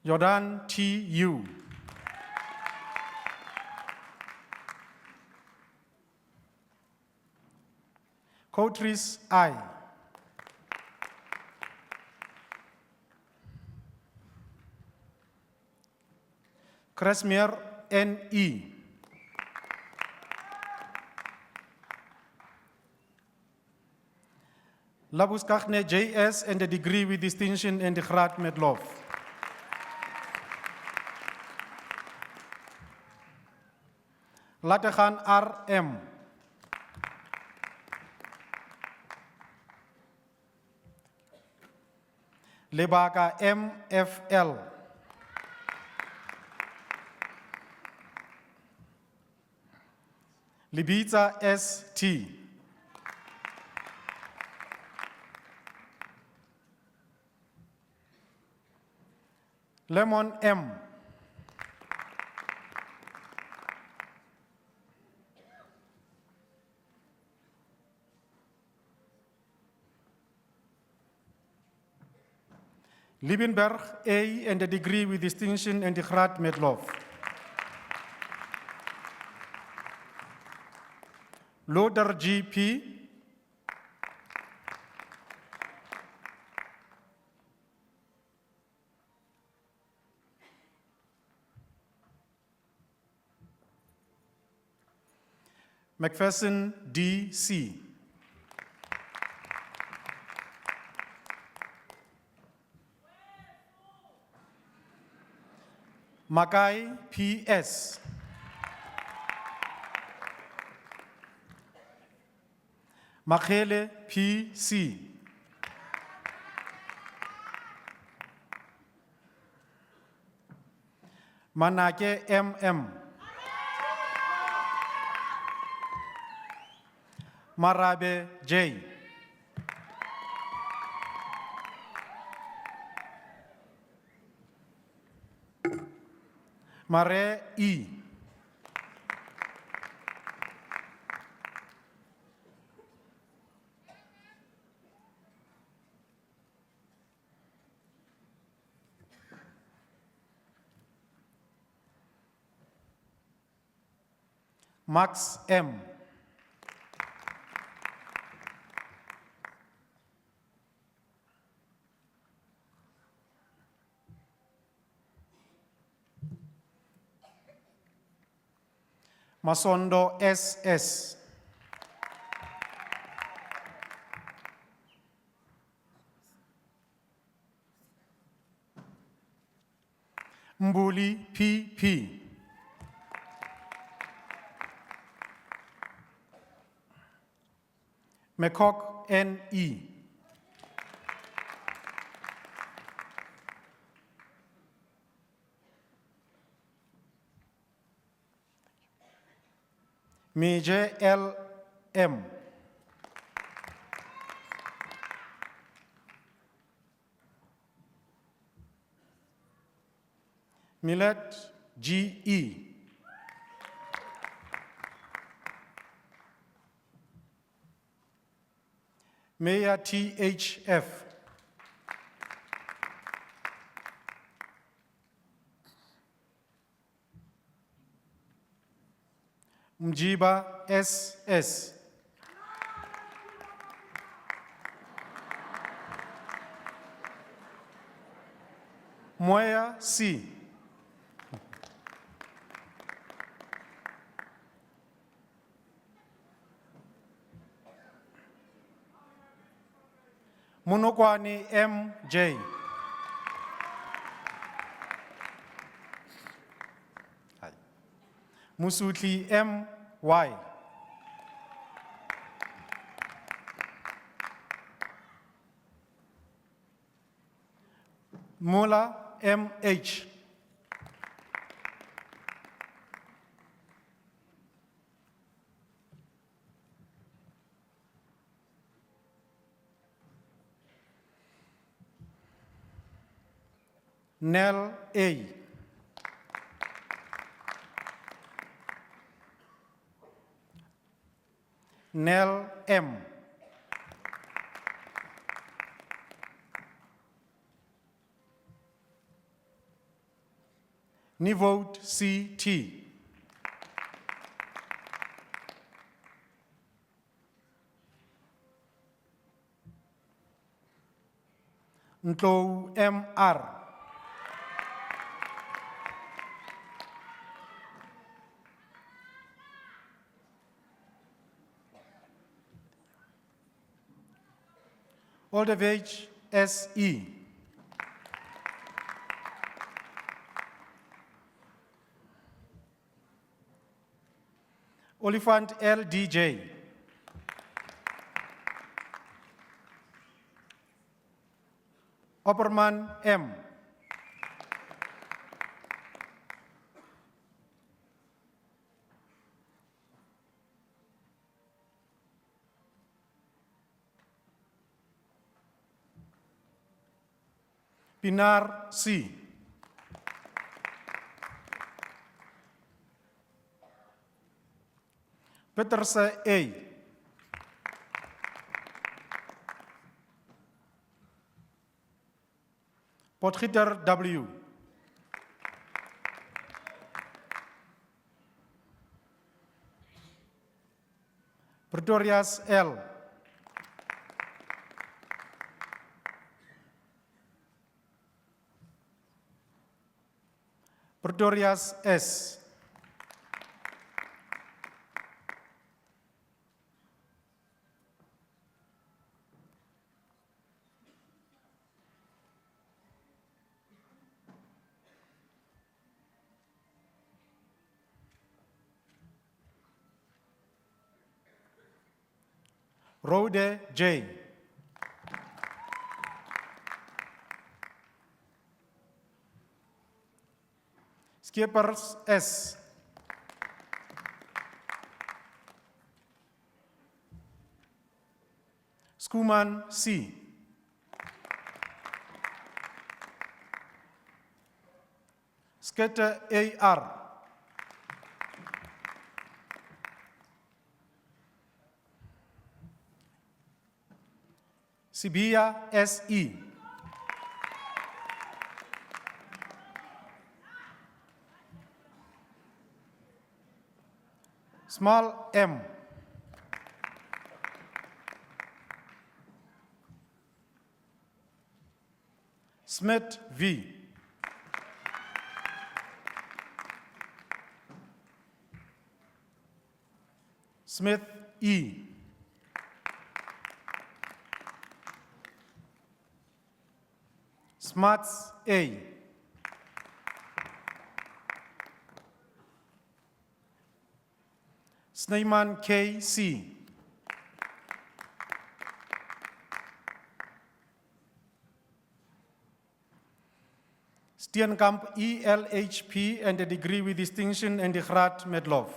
Jordan T.U. Coutris I. Kresmier N.E. Labuskachne J.S. and a degree with distinction in the Graad met Lof. Lategan R.M. Lebaka M.F.L. Libita S.T. Lemon M. Liebenberg A and a degree with distinction in the Graad met Lof. Loder G.P. McPherson D.C. Makai P.S. Machele P.C. Manake M.M. Marabe J. Mare E. Max M. Masondo S.S. Mbuli P.P. McCock N.E. Meje L.M. Millet G.E. Mayor T.H.F. Mjiba S.S. Moya C. Munokwani M.J. Musutli M.Y. Mula M.H. Nell A. Nell M. Nivote C.T. Ntlou M.R. Oldevage S.E. Oliphant L.D.J. Opperman M. Pinar C. Peterse A. Potgieter W. Pretorius L. Pretorius S. Rode J. Skippers S. Schoeman C. Skete A.R. Sibia S.E. Small M. Smith V. Smith E. Smarts A. Snyman K. C. Steenkamp E.L.H.P. and a degree with distinction and the Graad Medloff.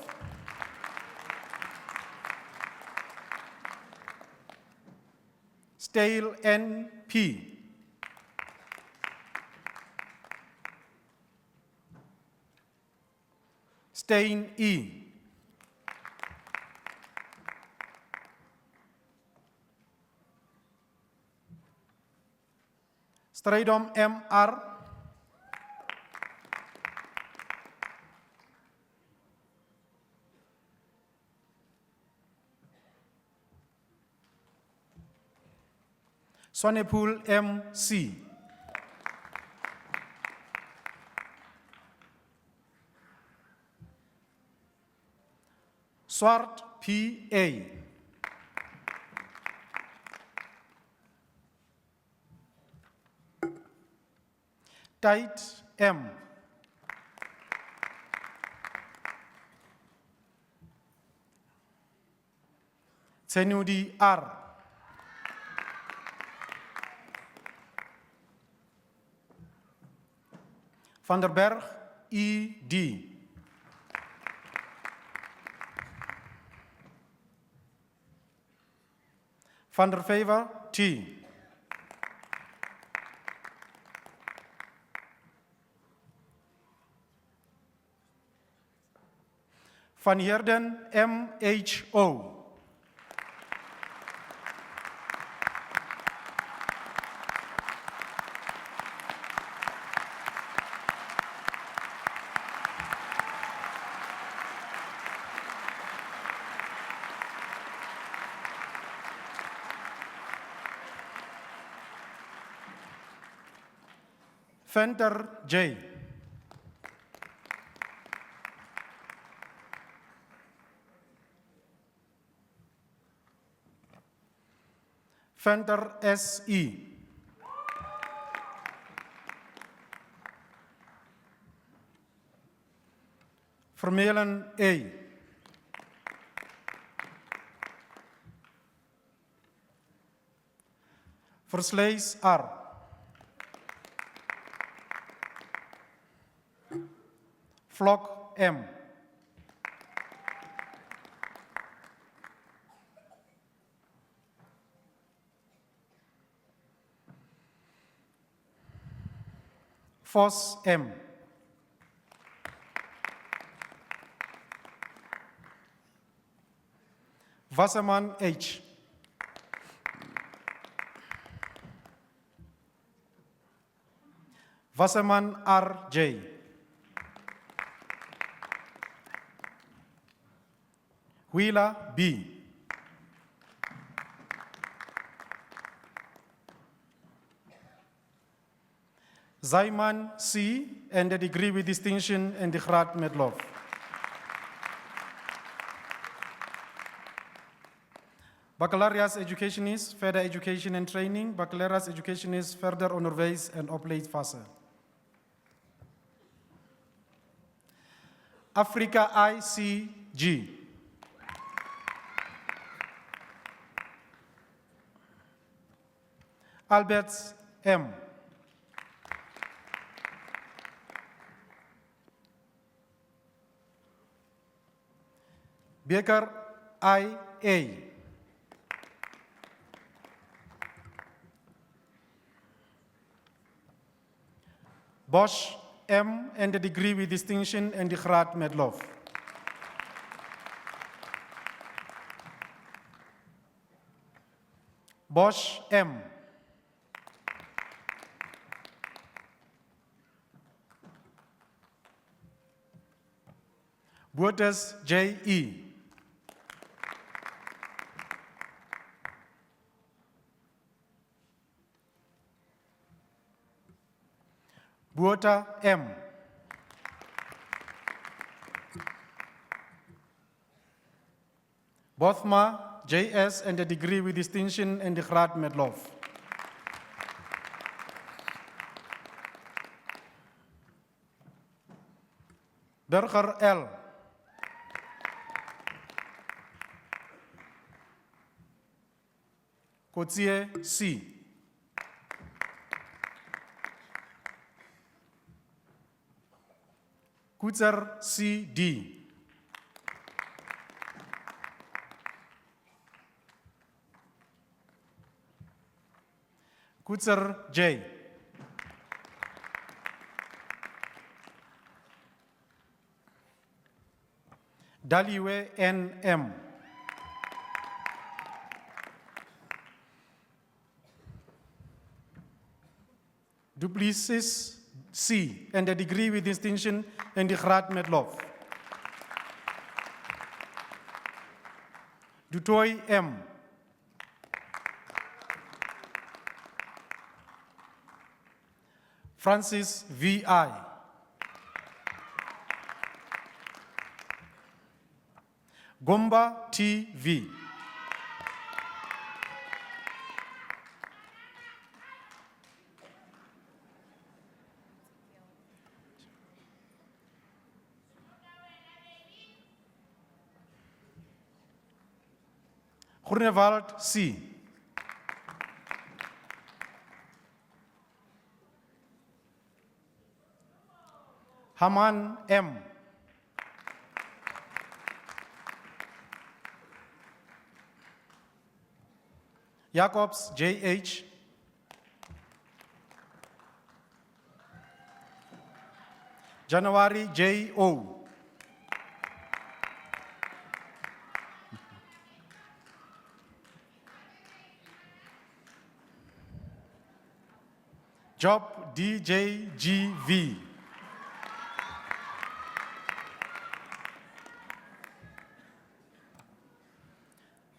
Stale N.P. Stein E. Stridom M.R. Swanepoel M.C. Swart P.A. Tight M. Tsenudi R. Van der Berg E.D. Van der Vever T. Van Heerden M.H.O. Venter J. Venter S.E. Vermeulen A. Verslees R. Vlok M. Vos M. Wasserman H. Wasserman R.J. Wheeler B. Zaiman C. and a degree with distinction in the Graad met Lof. Baccalaureus education is further education and training. Baccalaureus education is verder onderwijs en opleidfase. Africa ICG. Albert M. Baker IA. Bosch M. and a degree with distinction in the Graad met Lof. Bosch M. Boertes J.E. Buota M. Bothma J.S. and a degree with distinction in the Graad met Lof. Burger L. Coetzee C. Koetser C.D. Koetser J. Daliwe N.M. Duplessis C. and a degree with distinction in the Graad met Lof. Dutoy M. Francis V.I. Gomba T.V. Groenewald C. Haman M. Jacobs J.H. January J.O. Job DJGV.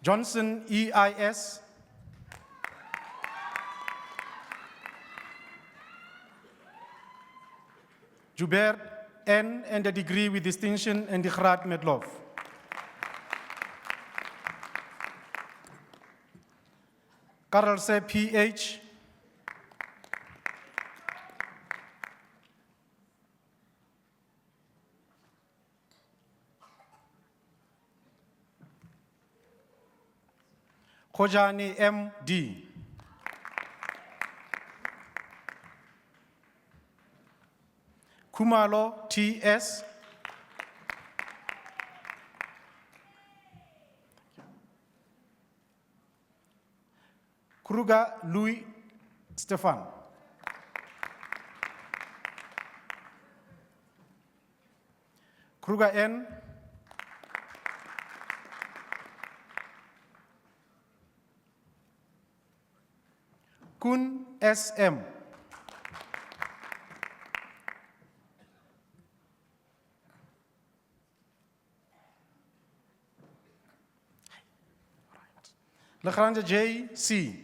Johnson EIS. Joubert N and a degree with distinction and the Graad met Lof. Karelse PH. Khojani MD. Kumalo TS. Kruger Louis Stefan. Kruger N. Kun SM. Legrande JC.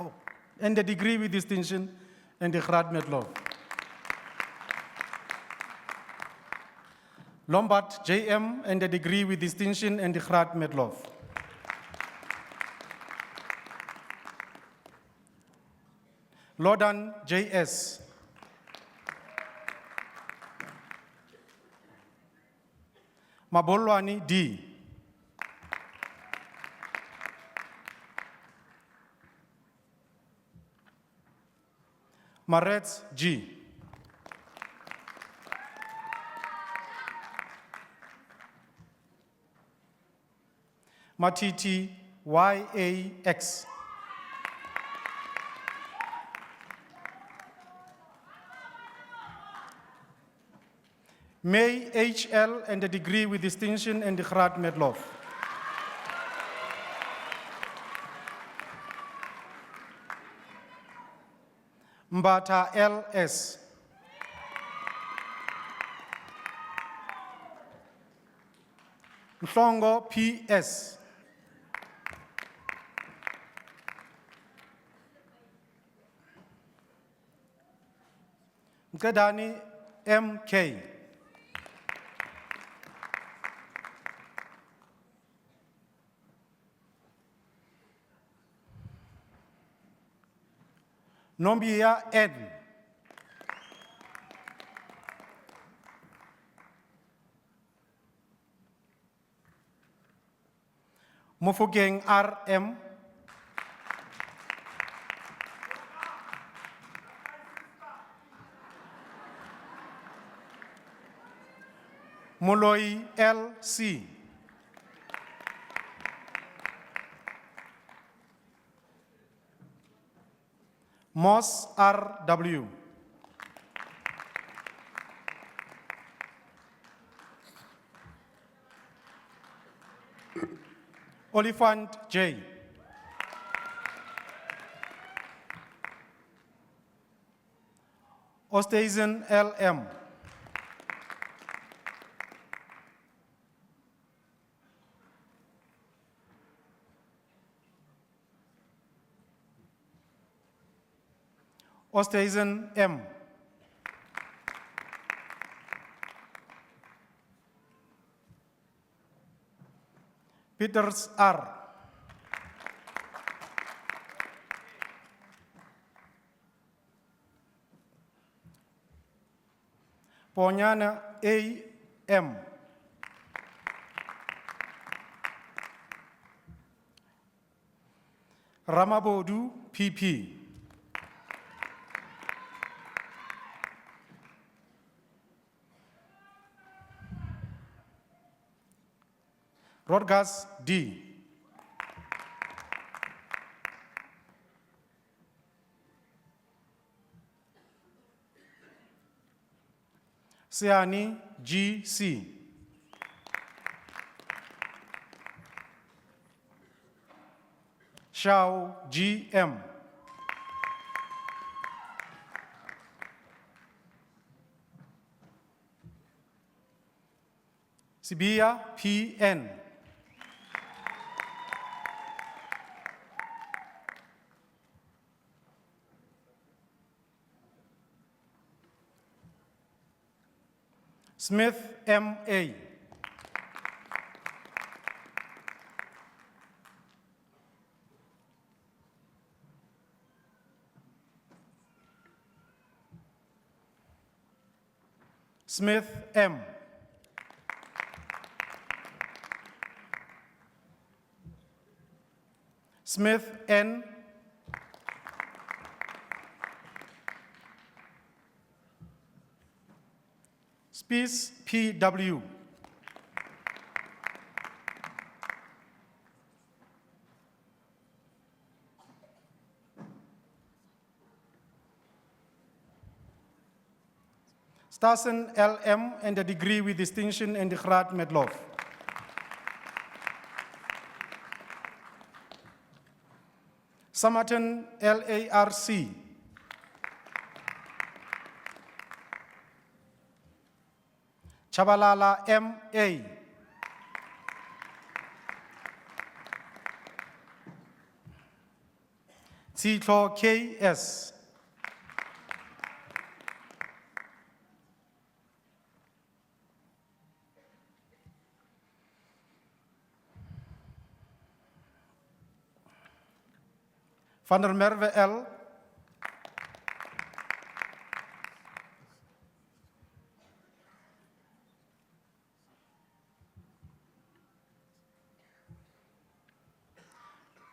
Oh, and the degree with distinction and the Graad met Lof. Lombard JM and the degree with distinction and the Graad met Lof. Lodan JS. Mabolwani D. Maretz G. Matiti YAX. May HL and a degree with distinction and the Graad met Lof. Mbata LS. Mhlongo PS. Mkedani MK. Nombia N. Mofogeng RM. Moloi LC. Moss RW. Oliphant J. Ostazen LM. Ostazen M. Peters R. Ponyana AM. Ramabodu PP. Rodgas D. Siani GC. Shao G.M. Sibia P.N. Smith M.A. Smith M. Smith N. Spies P.W. Stassen L.M. and a degree with distinction in the Graad met Lof. Samaton L.A.R.C. Chabalala M.A. Titlo K.S. Van der Merwe L.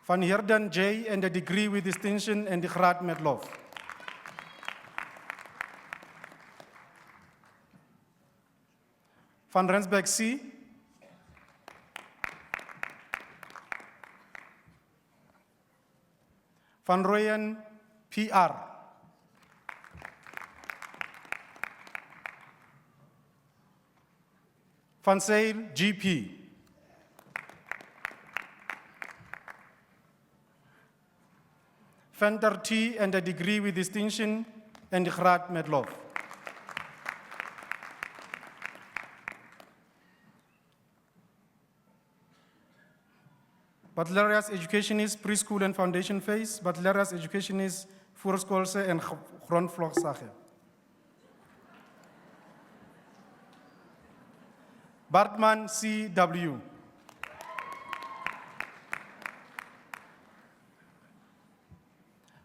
Van Heerden J. and a degree with distinction in the Graad met Lof. Van Rensbeck C. Van Rooyen PR. Van Seyl GP. Venter T and a degree with distinction in the Graad met Lof. Baccalaureate education is preschool and foundation phase. Baccalaureate education is voorskoolse en grondvlogsache. Bartman C.W.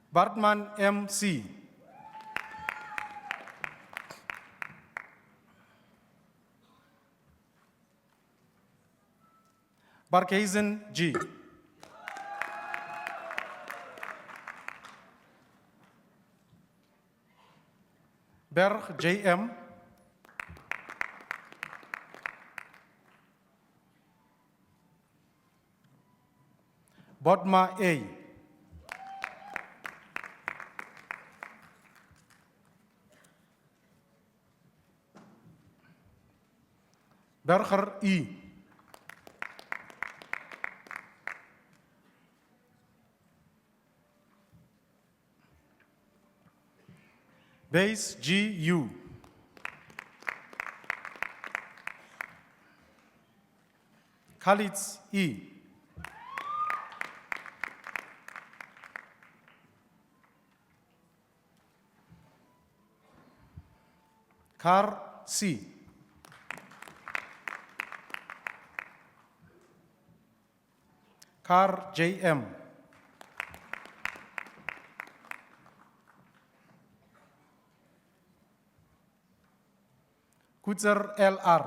Bartman M.C. Barkhuizen G. Berg J.M. Bodma A. Berger E. Base G.U. Khalid E. Kar C. Kar J.M. Kutzer L.R.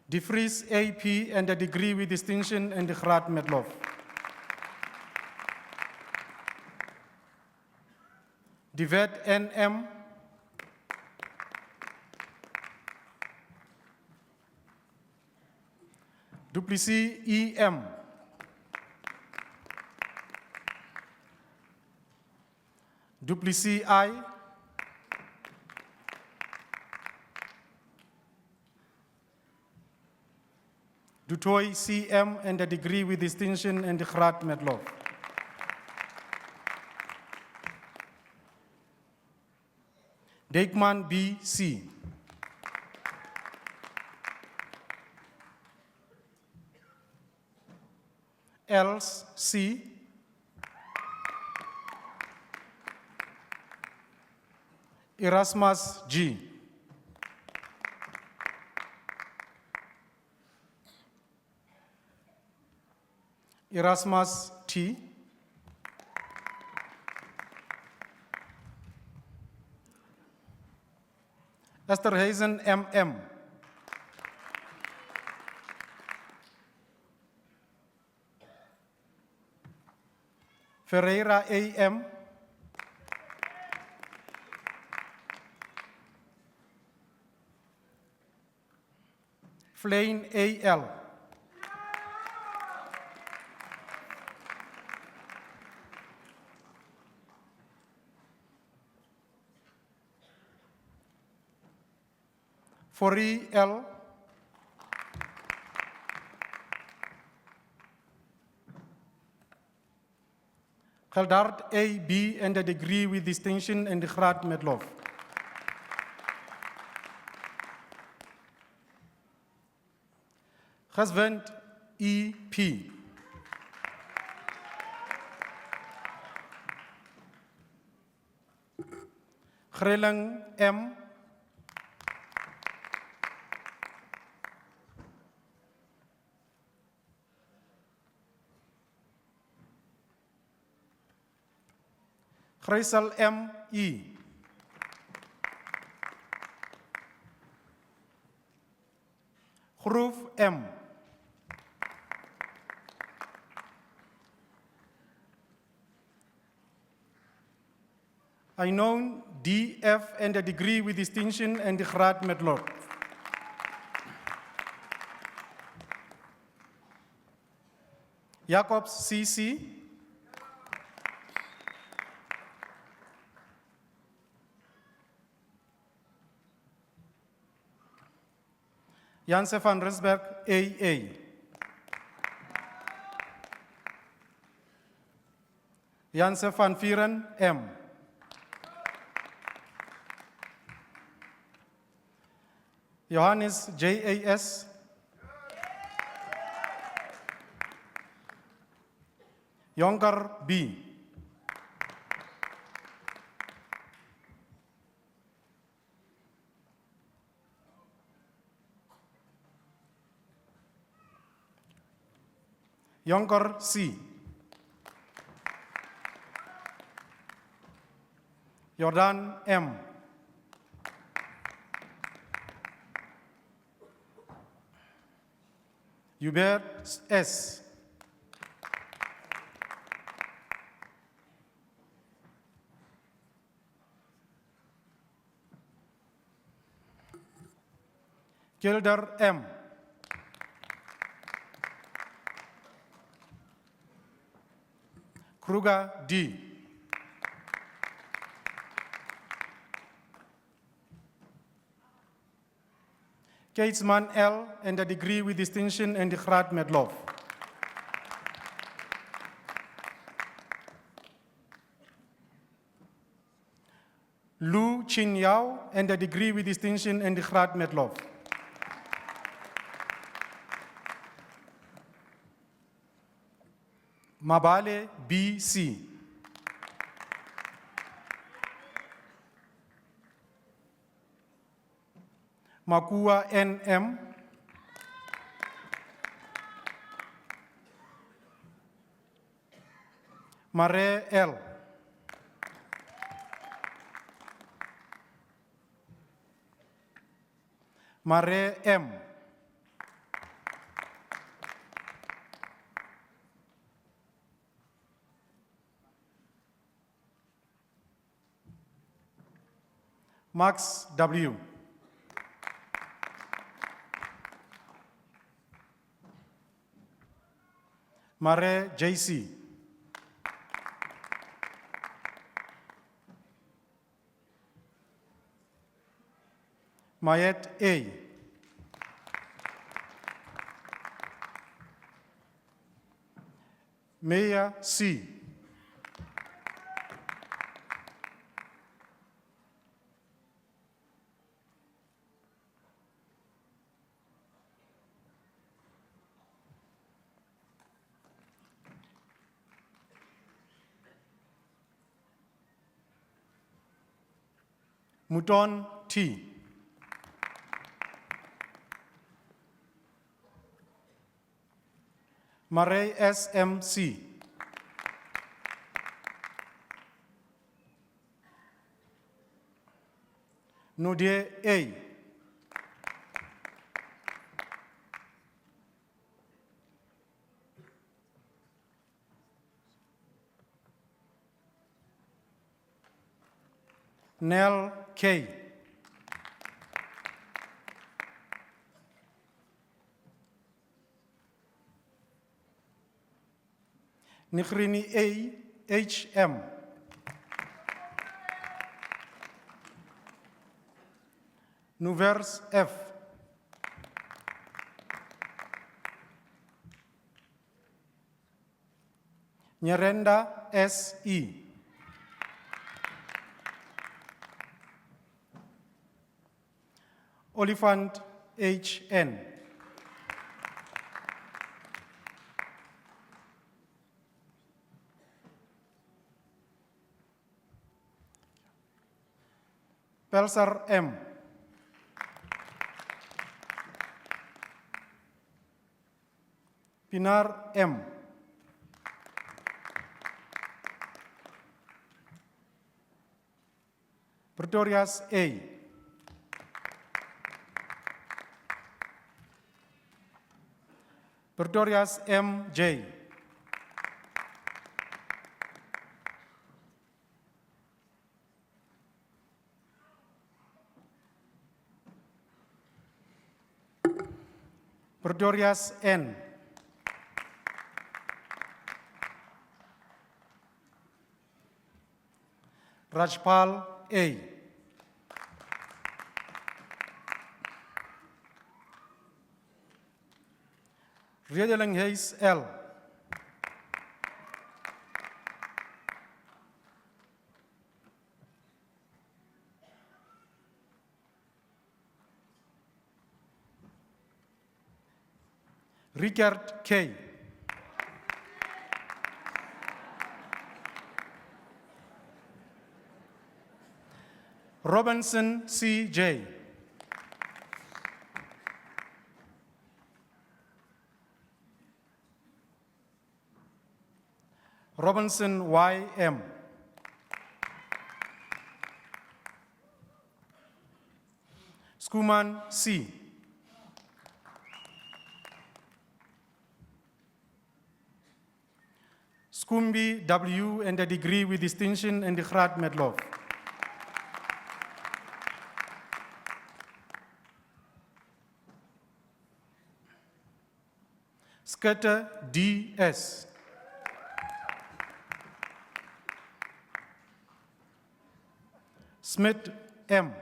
De Vries A.P. and a degree with distinction in the Graad met Lof. De Wet N.M. Duplessis E.M. Duplessis I. Dutoy CM and a degree with distinction and graad met lof. Dijkman BC. Els C. Erasmus G. Erasmus T. Esther Hazen MM. Ferreira AM. Flain AL. Fori L. Geldard AB and a degree with distinction and graad met lof. Geswend EP. Grilling M. Grijsel M.E. Groef M. Unknown DF and a degree with distinction and graad met lof. Jacobs CC. Janse van Risberg AA. Janse van Vieren M. Johannes JAS. Jonker B. Jonker C. Jordan M. Hubert S. Kilder M. Kruger D. Katesman L and a degree with distinction and graad met lof. Lu Chin Yao and a degree with distinction and graad met lof. Mabale BC. Makua NM. Mare L. Mare M. Max W. Mare JC. Mayet A. Mayor C. Muton T. Marais SMC. Nudie A. Nell K. Nikrini A. HM. Nuvers F. Nyarenda SE. Oliphant HN. Pelsar M. Pinar M. Pretorius A. Pretorius MJ. Pretorius N. Rajpal A. Riedeling Hayes L. Richard K. Robinson C.J. Robinson Y.M. Skuman C. Skumbi W. and a degree with distinction and the Grad Medloff. Sketter D.S. Smith M.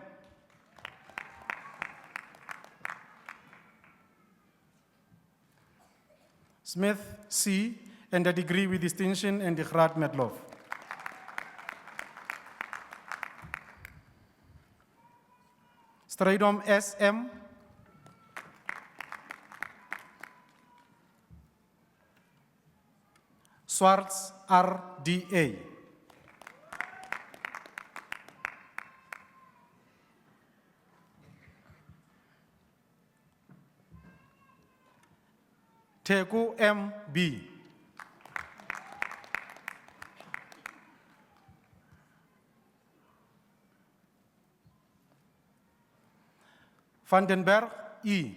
Smith C. and a degree with distinction and the Grad Medloff. Stridom S.M. Swartz R.D.A. Teku M.B. Vandenberg E.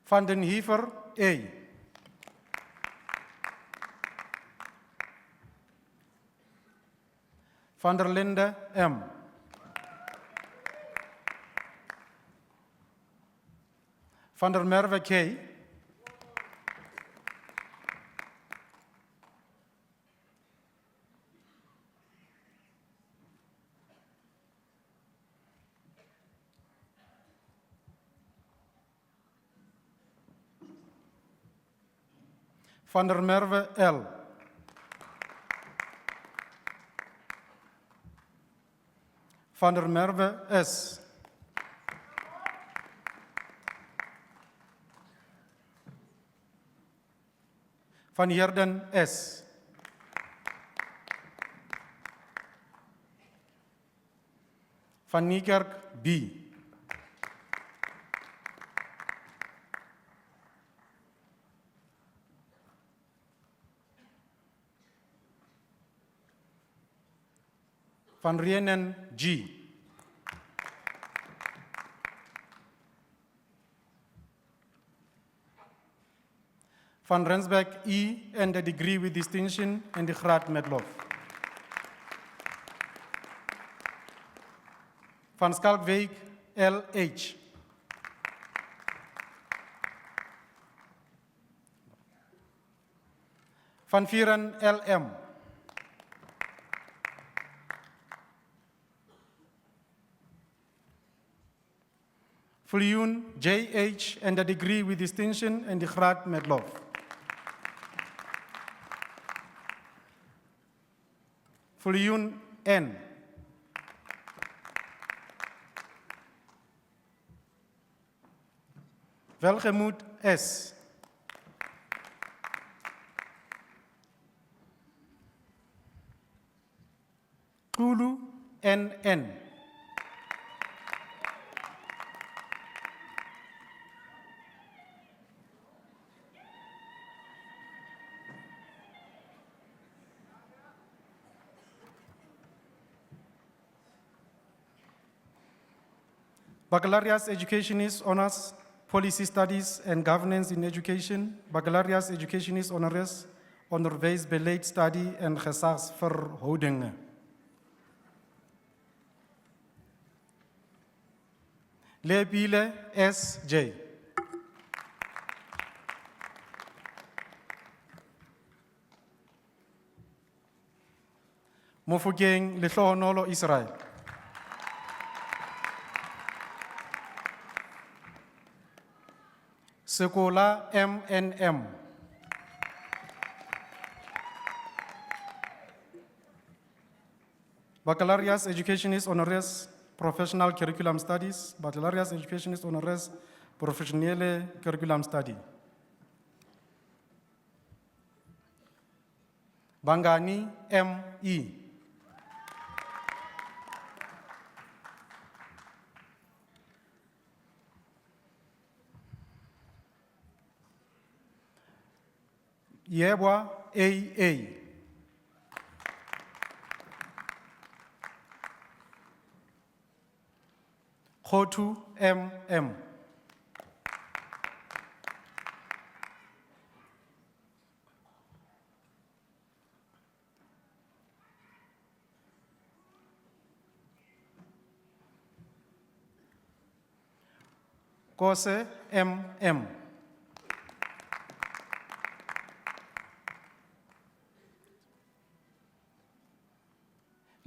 Vandenheever A. Van der Linde M. Van der Merwe K. Van der Merwe L. Van der Merwe S. Van Heerden S. Van Niekerk B. Van Rienen G. Van Rensbeck E. and a degree with distinction and the graad met lof. Van Schalkwijk L.H. Van Vieren L.M. Vlioen J.H. and a degree with distinction and the graad met lof. Vlioen N. Welgemoed S. Kulu NN. Baccalaureate Educationist Honors, Policy Studies and Governance in Education, Baccalaureate Educationist Honoris, onderwijsbeleid studie en gezagsverhoudingen. Leepile S.J. Mofokeng Lehlohonolo Israel. Sekolah MNM. Baccalaureate Educationist Honoris Professional Curriculum Studies, Baccalaureate Educationist Honoris Professionele Curriculum Study. Bangani M.E. Yebwa A.A. Khotu M.M. Kose M.M.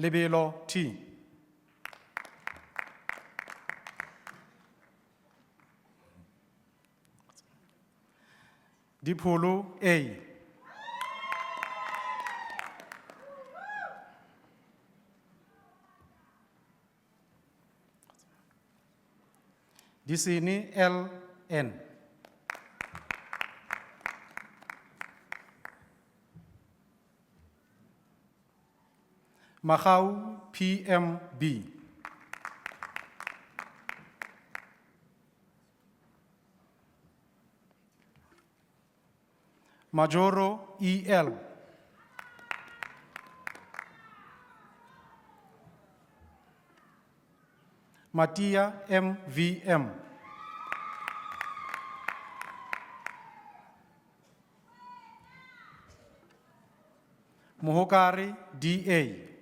Lebelo T. Dipolo A. Di sini LN. Mahau PMB. Majoro EL. Matia MVM. Mohokari DA.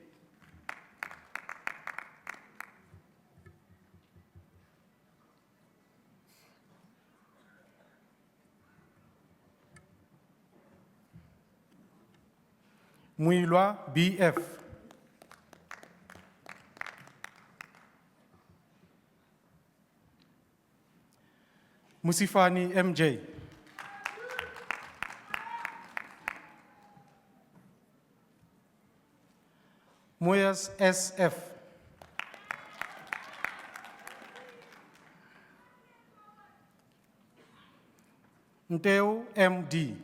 Muilwa BF. Musifani MJ. Moyes SF. Nteo MD.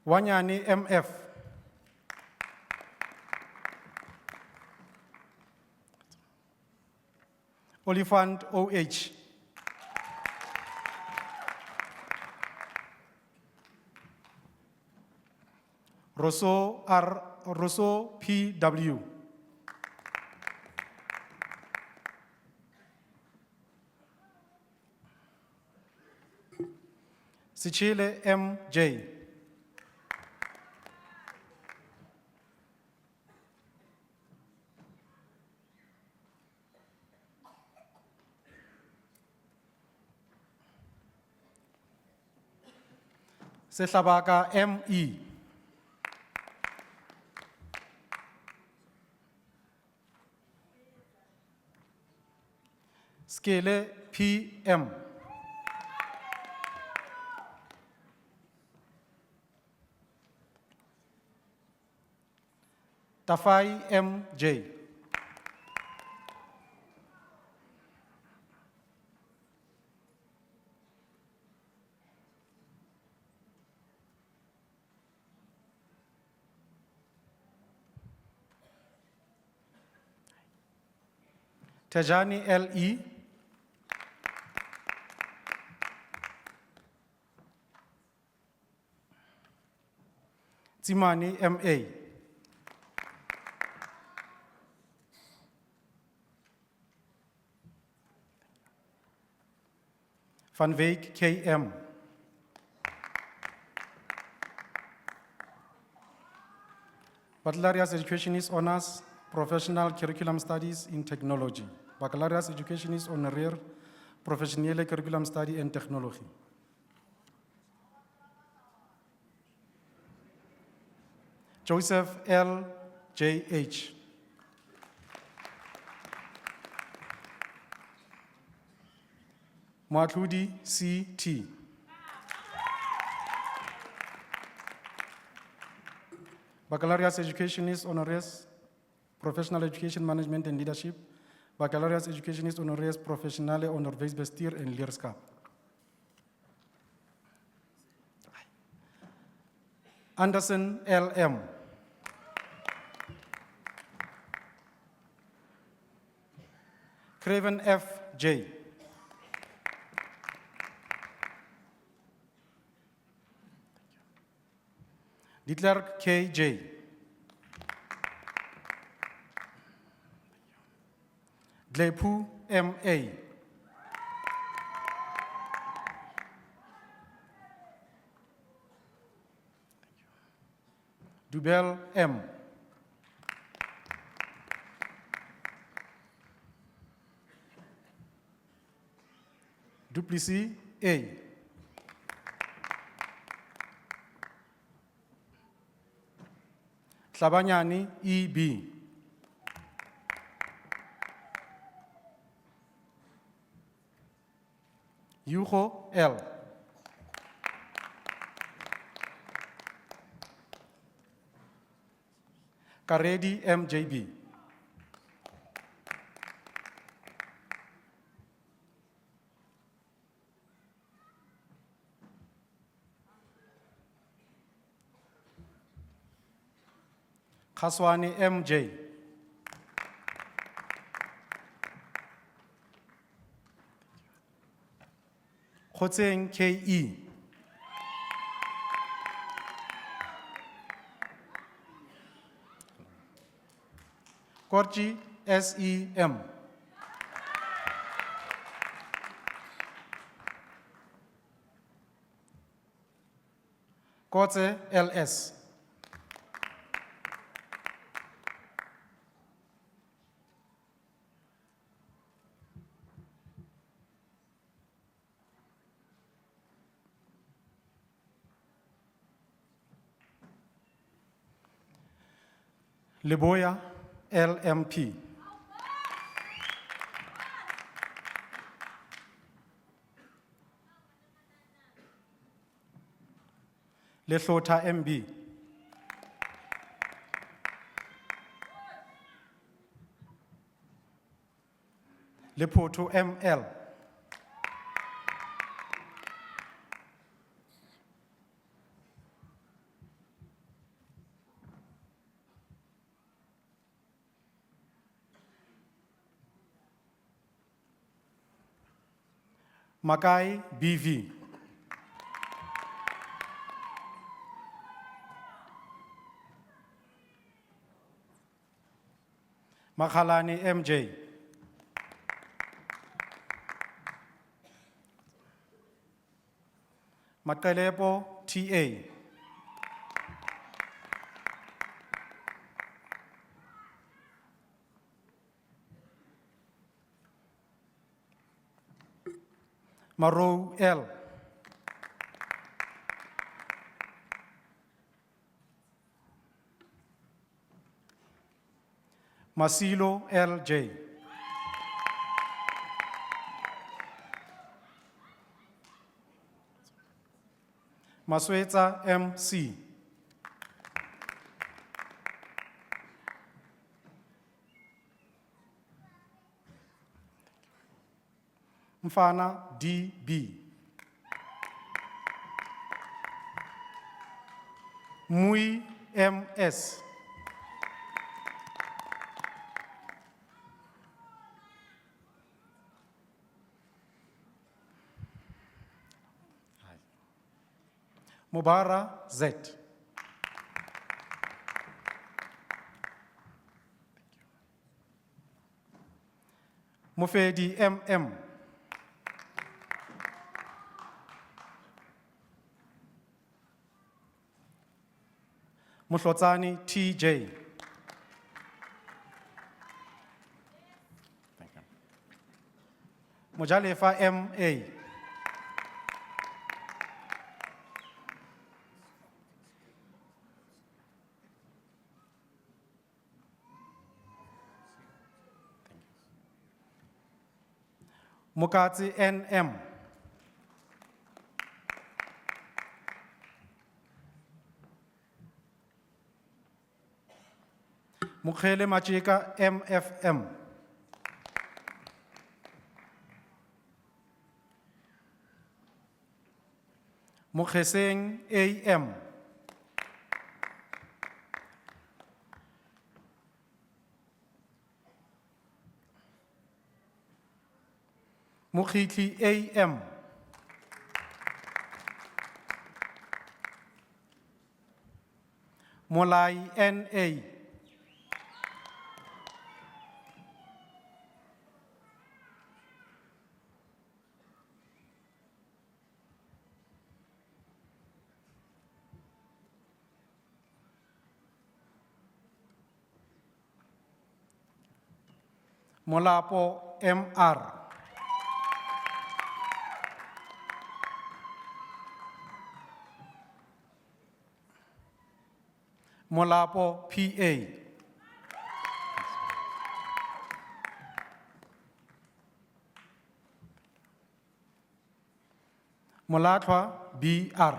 Wanyani MF. Oliphant OH. Rosso PW. Sichile MJ. Sehlabaka ME. Skele PM. Tafai MJ. Tejani LE. Tsimani MA. Van Wyk KM. Baccalaureate Educationist Honors, Professional Curriculum Studies in Technology. Baccalaureate Educationist Honoraire, Professionele Curriculum Study and Technology. Joseph L. J.H. Matludi C.T. Baccalaureate Educationist Honoris, Professional Education Management and Leadership. Baccalaureate Educationist Honoris Professionale Onderwijsbestuur en Leerskap. Anderson L.M. Craven F.J. De Klerk K.J. Dlepu M.A. Dubel M. Duplessis A. Tlabanyani E.B. Yuho L. Karedi MJB. Khaswani MJ. Khotseng KE. Korchi SEM. Kotse LS. Leboya LMP. le Hlotha MB, le Photo ML, Makai BV, Makhalani MJ, Makalepo TA, Maro L, Masilo LJ, Masweta MC, Mfana DB, Mui MS, Mubara Z, Mufedi MM, Mutlotsani TJ, Mujalefa MA, Mukatsi NM, Mukhele Machika MFM, Mukheseng AM, Mukhitli AM, Molai NA, Molapo MR, Molapo PA, Molatwa BR,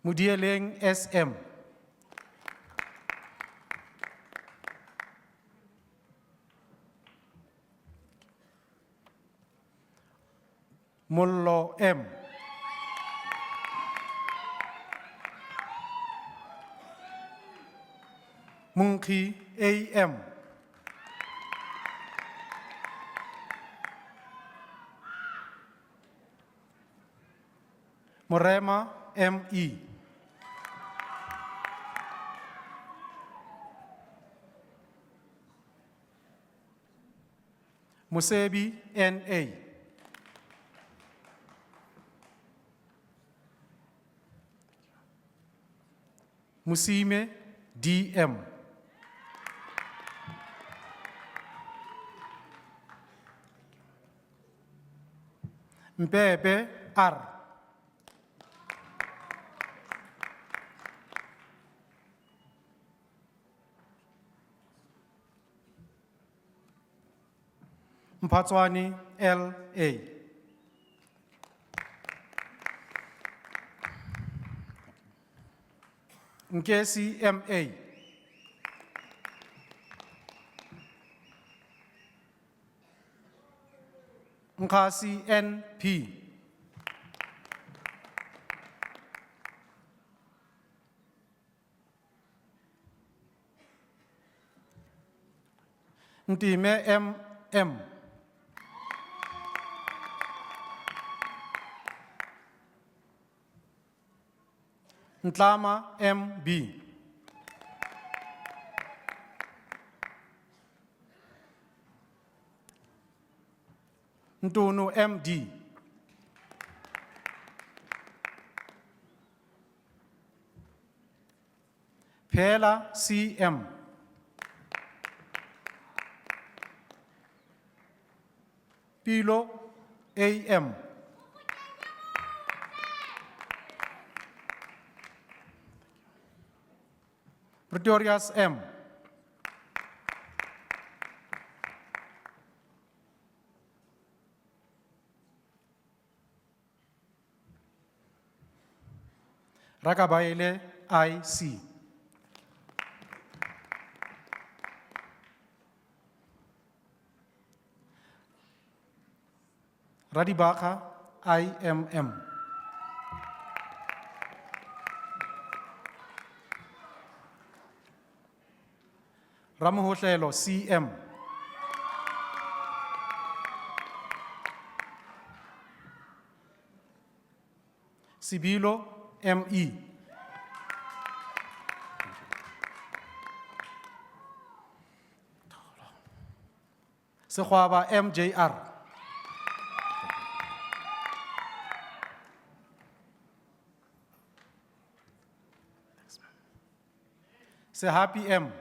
Mudieleng SM, Mullo M, Munki AM, Morema ME, Musebi NA, Musime DM, Mbebe R, Mpatswani L.A. Nkesi M.A. Nkasi N.P. Ntime M.M. Ntlama M.B. Ntunu M.D. Phela C.M. Pilo A.M. Pretorius M. Rakabaile I.C. Radibaka I.M.M. Ramohotlelo C.M. Sibilo M.E. Sekhwaba M.J.R. Sehapi M.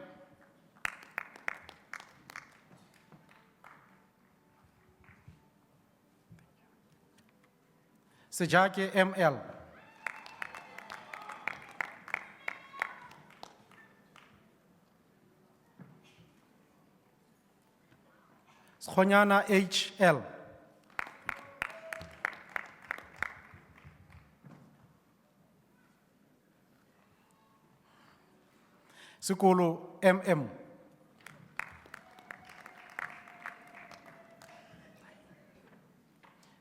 Sejake M.L. Khonyana H.L. Sekolo M.M.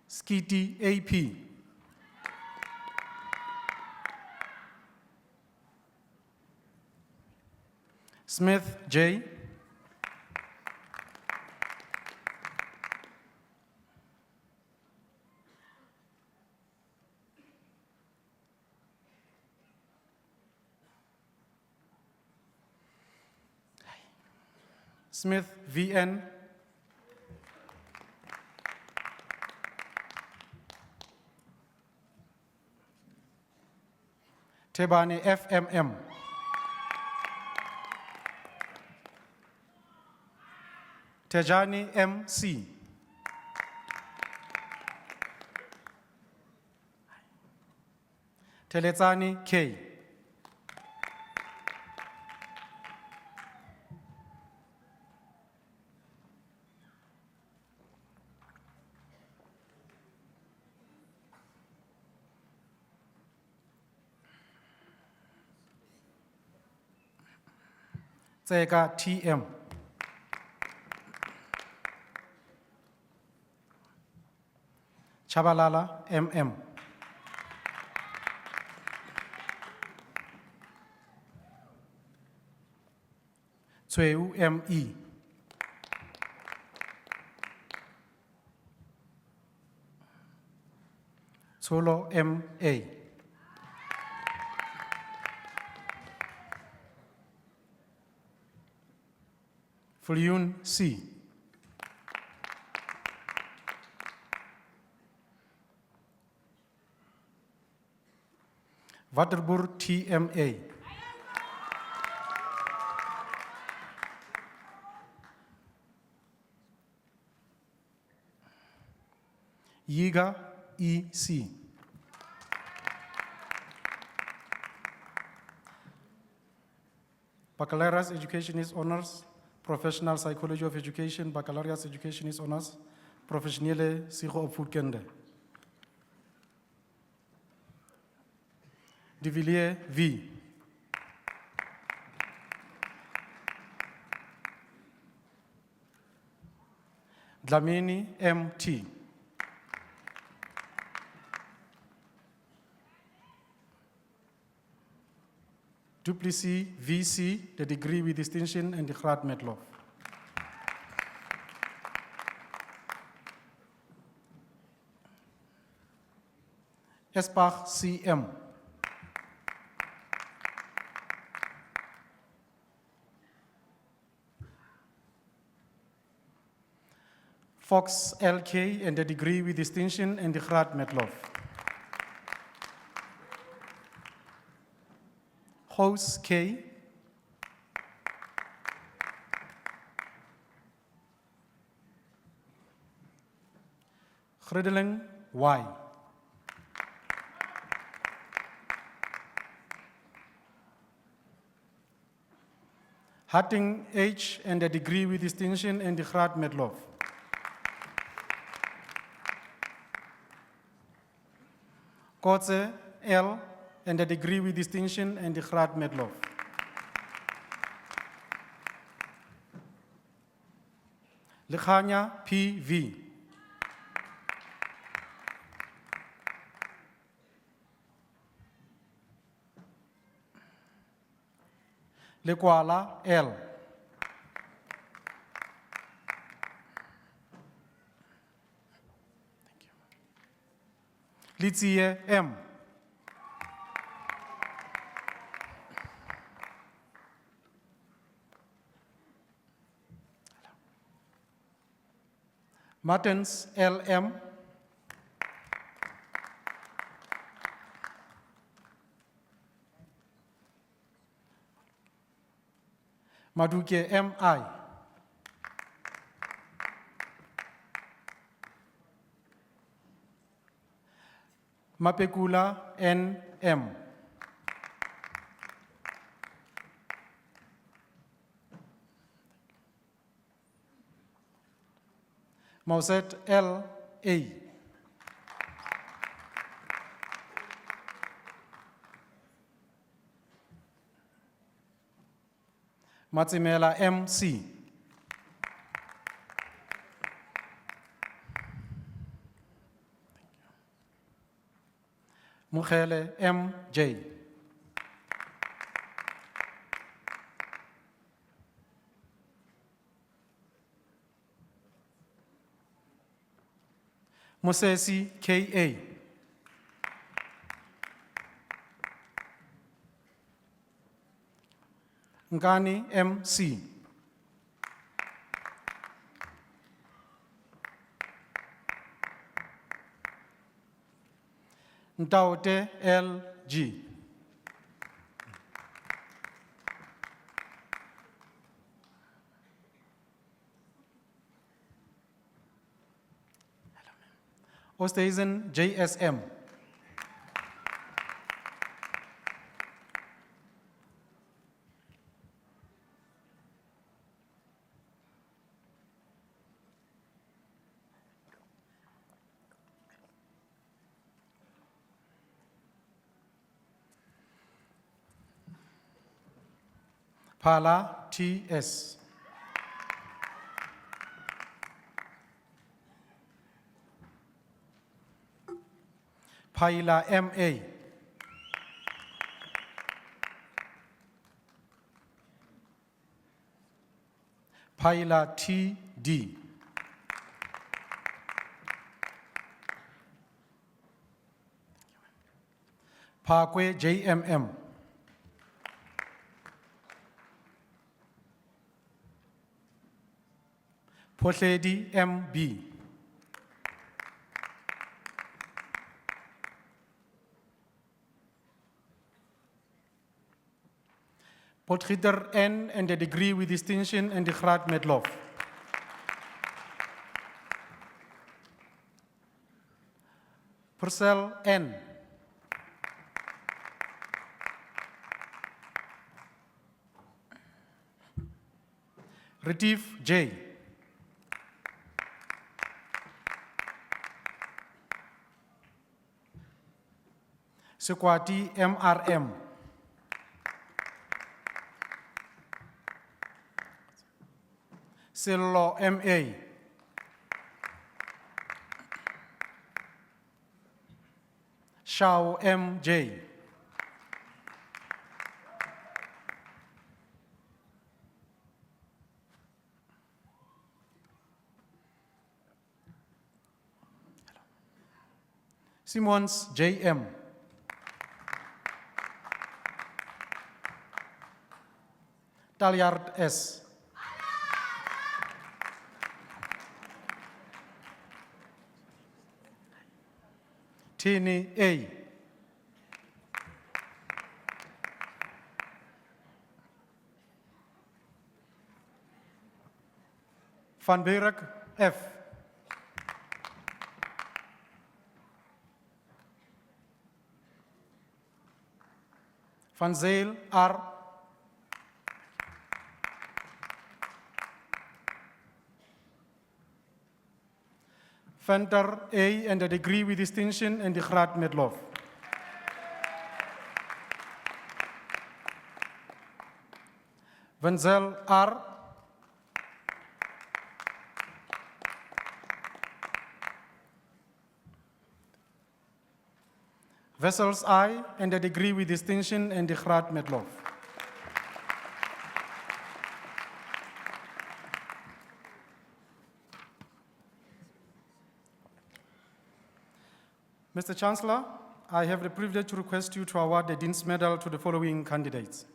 Skiti A.P. Smith J. Smith V.N. Tebani F.M.M. Tejani M.C. Teletsani K. Tseka T.M. Chabalala M.M. Tsweu M.E. Tsolo M.A. Fulyun C. Waterbur T.M.A. Yiga E.C. Baccalaureate Education is honors Professional Psychology of Education, Baccalaureate Education is honors, Professionele Psycho Opvoedkunde. De Villiers V. Dlamini M.T. Duplessis V.C., the degree with distinction and the Graad met Lof. Espach C.M. Fox L.K. and the degree with distinction and the Graad met Lof. House K. Gredeling Y. Hatting H and a degree with distinction and the Graad met Lof. Kotze L and a degree with distinction and the Graad met Lof. Lechanya P.V. Lekwala L. Litsie M. Martens L.M. Maduke M.I. Mapekula N.M. Mauset L.A. Matsimela M.C. Mukhele M.J. Mosesi K.A. Ngani M.C. Ntaute L.G. Oosthuizen J.S.M. Phala T.S. Paila M.A. Paila T.D. Pakwe J.M.M. Pohledi M.B. Potgieter N and a degree with distinction and the Graad met Lof. Purcell N. Retief J. Sekwati MRM. Sello MA. Shao MJ. Simmons JM. Talyard S. Tini A. Van Berg F. Van Zeel R. Venter A and a degree with distinction and the Graad Medloff. Wenzel R. Wessels I and a degree with distinction and the Graad Medloff. Mr. Chancellor, I have the privilege to request you to award the Dean's Medal to the following candidates.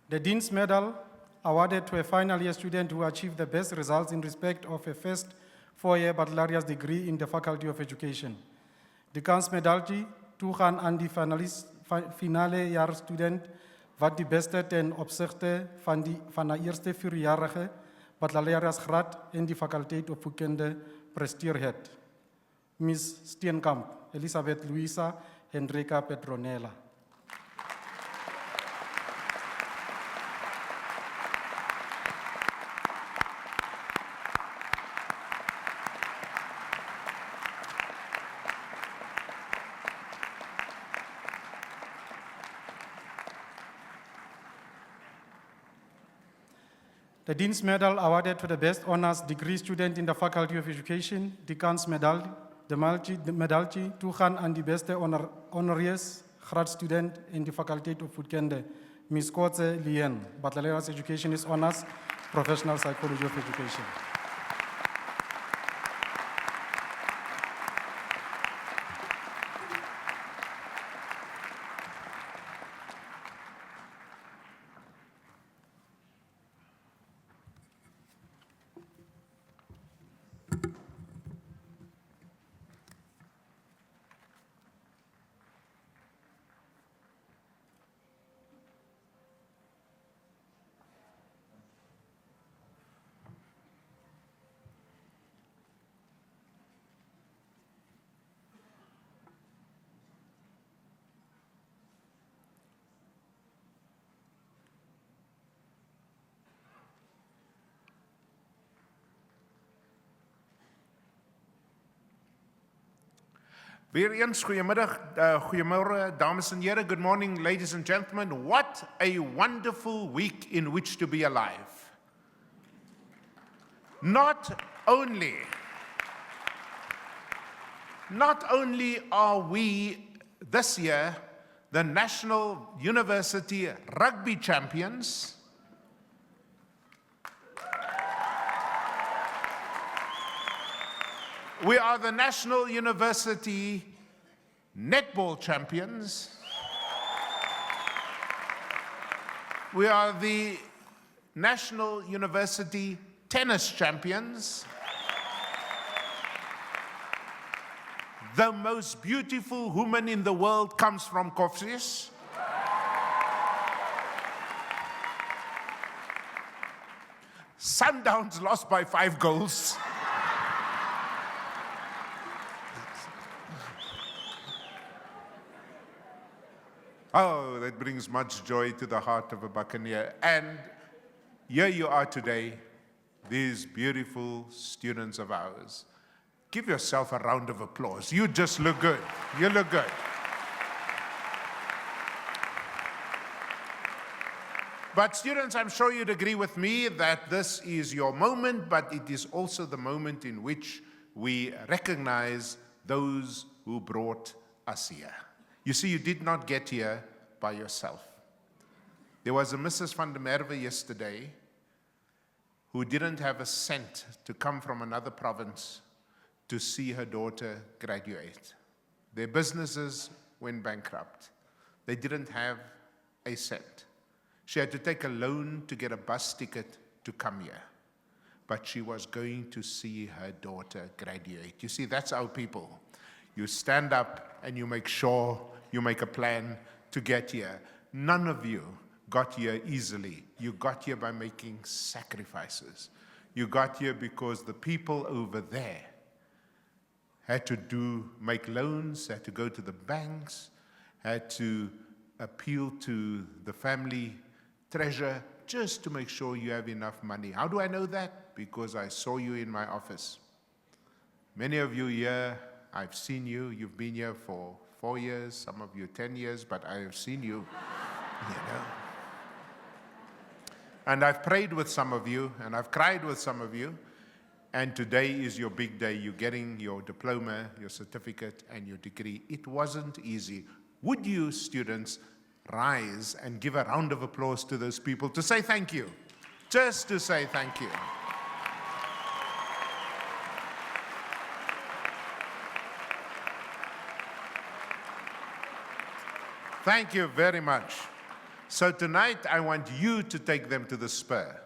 The Dean's Medal awarded to a final year student who achieved the best results in respect of a first four-year baccalaureate degree in the Faculty of Education. De kansmedaltjie toegaan aan die finale jaar student wat die beste ten opzichte van de eerste vierjarige baccalaureasgraad in die faculteit opvoedkunde presteer het. Ms. Steenkamp, Elisabeth Louisa, Hendrika Petronella. The Dean's Medal awarded to the best honors degree student in the Faculty of Education, de medaltje toegaan aan de beste honoris graadstudent in de faculteit opvoedkunde, Ms. Kotze Lien, Baccalaureate Education is Honors, Professional Psychology of Education. Weer eens, goeiemorgen, dames en heren. Good morning, ladies and gentlemen. What a wonderful week in which to be alive. Not only are we this year the National University Rugby Champions, we are the National University Netball Champions. We are the National University Tennis Champions. The most beautiful woman in the world comes from Kofsis. Sundowns lost by 5 goals. Oh, that brings much joy to the heart of a Buccaneer. And here you are today, these beautiful students of ours. Give yourself a round of applause. You just look good. You look good. But students, I'm sure you'd agree with me that this is your moment, but it is also the moment in which we recognize those who brought us here. You see, you did not get here by yourself. There was a Mrs. van der Merwe yesterday who didn't have a cent to come from another province to see her daughter graduate. Their businesses went bankrupt. They didn't have a cent. She had to take a loan to get a bus ticket to come here. But she was going to see her daughter graduate. You see, that's our people. You stand up and you make sure you make a plan to get here. None of you got here easily. You got here by making sacrifices. You got here because the people over there had to make loans, had to go to the banks, had to appeal to the family treasurer just to make sure you have enough money. How do I know that? Because I saw you in my office. Many of you here, I've seen you. You've been here for 4 years, some of you 10 years, but I have seen you, And I've prayed with some of you, and I've cried with some of you, and today is your big day. You're getting your diploma, your certificate, and your degree. It wasn't easy. Would you, students, rise and give a round of applause to those people to say thank you? Just to say thank you. Thank you very much. So tonight, I want you to take them to the Spur.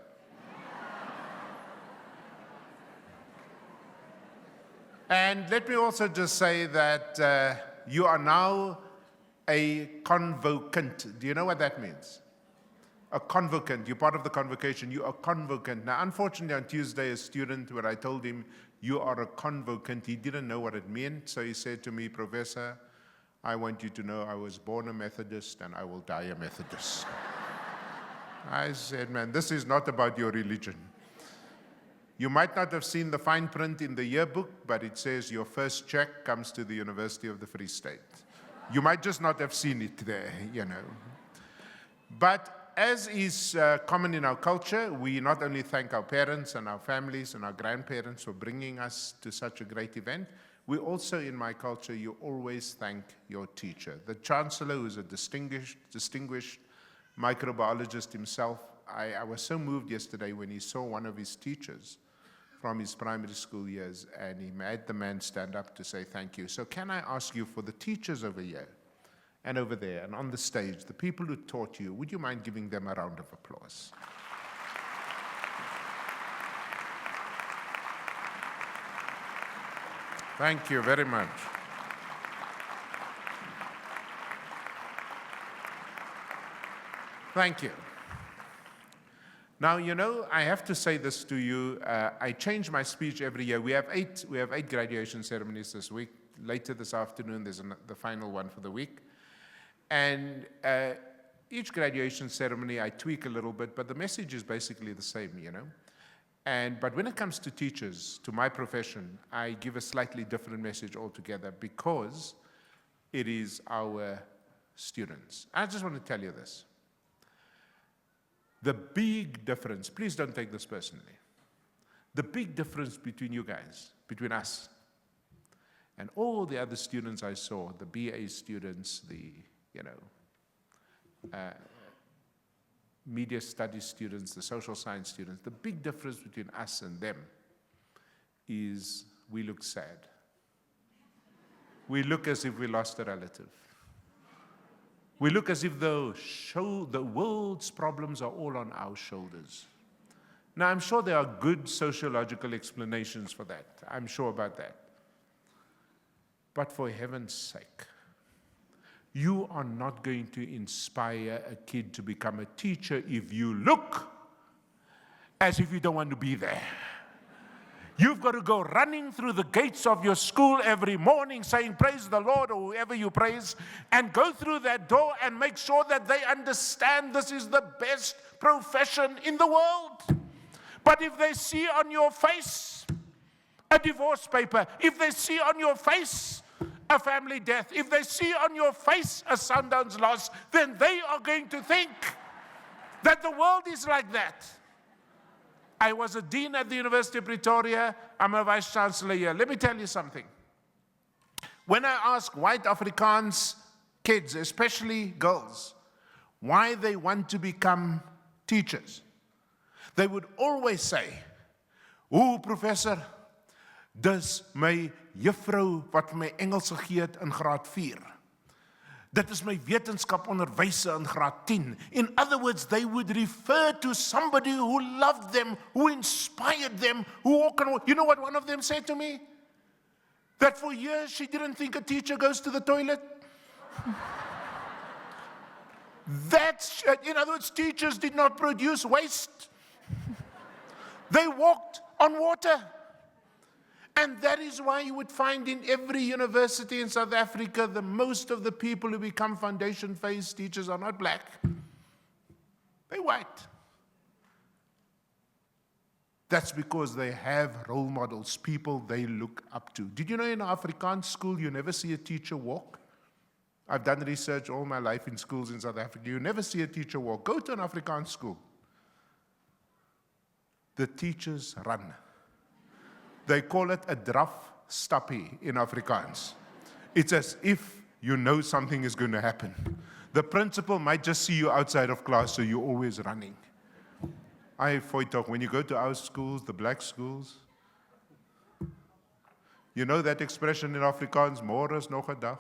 And let me also just say that you are now a convocant. Do you know what that means? A convocant. You're part of the convocation. You are a convocant. Now, unfortunately, on Tuesday, a student, when I told him, you are a convocant, he didn't know what it meant. So he said to me, Professor, I want you to know I was born a Methodist and I will die a Methodist. I said, man, this is not about your religion. You might not have seen the fine print in the yearbook, but it says your first check comes to the University of the Free State. You might just not have seen it there, But as is common in our culture, we not only thank our parents and our families and our grandparents for bringing us to such a great event, we also, in my culture, you always thank your teacher. The Chancellor, who's a distinguished microbiologist himself, I was so moved yesterday when he saw one of his teachers from his primary school years, and he made the man stand up to say thank you. So can I ask you, for the teachers over here and over there and on the stage, the people who taught you, would you mind giving them a round of applause? Thank you very much. Thank you. Now, I have to say this to you. I change my speech every year. We have eight graduation ceremonies this week. Later this afternoon, there's the final one for the week. And each graduation ceremony, I tweak a little bit, but the message is basically the same, But when it comes to teachers, to my profession, I give a slightly different message altogether because it is our students. I just want to tell you this. The big difference, please don't take this personally, the big difference between you guys, between us, and all the other students I saw, the BA students, the, media studies students, the social science students, the big difference between us and them is we look sad. We look as if we lost a relative. We look as if the world's problems are all on our shoulders. Now, I'm sure there are good sociological explanations for that. I'm sure about that. But for heaven's sake, you are not going to inspire a kid to become a teacher if you look as if you don't want to be there. You've got to go running through the gates of your school every morning saying, praise the Lord, or whoever you praise, and go through that door and make sure that they understand this is the best profession in the world. But if they see on your face a divorce paper, if they see on your face a family death, if they see on your face a Sundowns loss, then they are going to think that the world is like that. I was a dean at the University of Pretoria. I'm a vice chancellor here. Let me tell you something. When I ask white Afrikaans kids, especially girls, why they want to become teachers, they would always say, "Ooh, professor, dis my juffrou wat my Engels gegee het in graad 4. Dit is my wetenskaponderwyser in graad 10. In other words, they would refer to somebody who loved them, who inspired them, who walked on. You know what one of them said to me? That for years she didn't think a teacher goes to the toilet. In other words, teachers did not produce waste. They walked on water. And that is why you would find in every university in South Africa, the most of the people who become foundation phase teachers are not black. They're white. That's because they have role models, people they look up to. Did you know in an Afrikaans school, you never see a teacher walk? I've done research all my life in schools in South Africa. You never see a teacher walk. Go to an Afrikaans school. The teachers run. They call it a draf stappie in Afrikaans. It's as if you know something is going to happen. The principal might just see you outside of class, so you're always running. When you go to our schools, the black schools, you know that expression in Afrikaans, môre is nog 'n dag.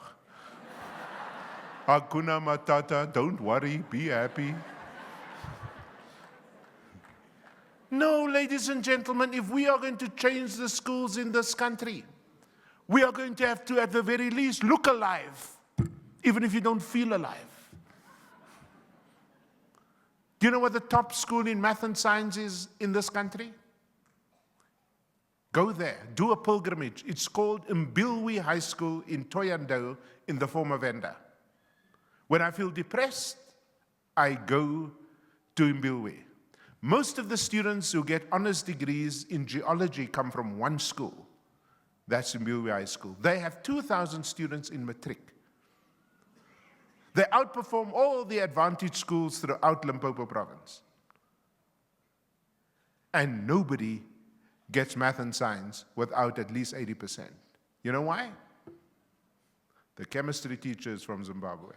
Hakuna matata, don't worry, be happy. No, ladies and gentlemen, if we are going to change the schools in this country, we are going to have to, at the very least, look alive, even if you don't feel alive. Do you know what the top school in math and science is in this country? Go there, do a pilgrimage. It's called Mbilwi High School in Thohoyandou in the former Venda. When I feel depressed, I go to Mbilwi. Most of the students who get honors degrees in geology come from one school. That's Mbilwi High School. They have 2,000 students in matric. They outperform all the advantaged schools throughout Limpopo province. And nobody gets math and science without at least 80%. You know why? The chemistry teacher is from Zimbabwe.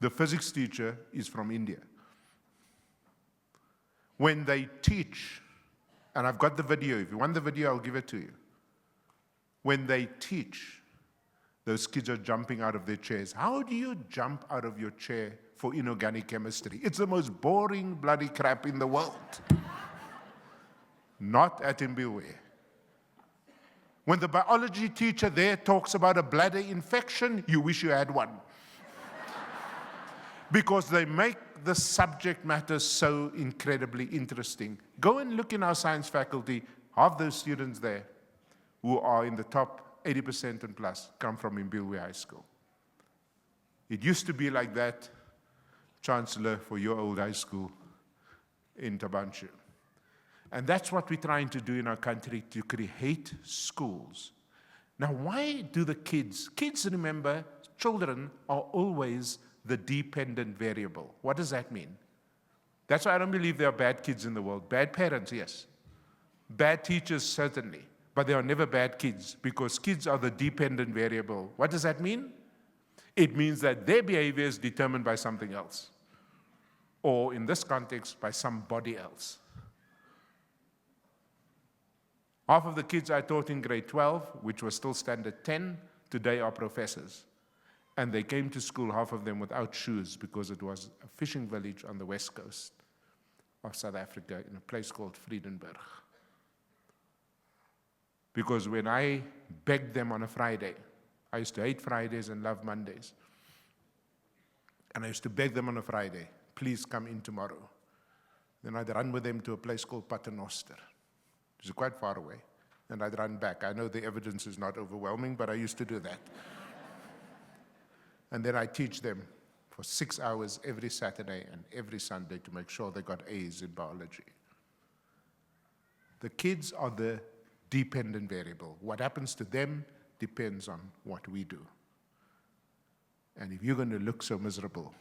The physics teacher is from India. When they teach, and I've got the video, if you want the video, I'll give it to you. When they teach, those kids are jumping out of their chairs. How do you jump out of your chair for inorganic chemistry? It's the most boring bloody crap in the world. Not at Mbilwi. When the biology teacher there talks about a bladder infection, you wish you had one. Because they make the subject matter so incredibly interesting. Go and look in our science faculty. Half those students there who are in the top 80% and plus come from Mbilwi High School. It used to be like that, Chancellor, for your old high school in Tabanshu. And that's what we're trying to do in our country, to create schools. Now, why do the kids, remember, children are always the dependent variable. What does that mean? That's why I don't believe there are bad kids in the world. Bad parents, yes. Bad teachers, certainly. But there are never bad kids, because kids are the dependent variable. What does that mean? It means that their behavior is determined by something else. Or in this context, by somebody else. Half of the kids I taught in grade 12, which was still standard 10, today are professors. And they came to school, half of them without shoes, because it was a fishing village on the west coast of South Africa in a place called Vredenburg. Because when I begged them on a Friday, I used to hate Fridays and love Mondays. And I used to beg them on a Friday, please come in tomorrow. Then I'd run with them to a place called Paternoster. It was quite far away. And I'd run back. I know the evidence is not overwhelming, but I used to do that. And then I teach them for 6 hours every Saturday and every Sunday to make sure they got A's in biology. The kids are the dependent variable. What happens to them depends on what we do. And if you're going to look so miserable,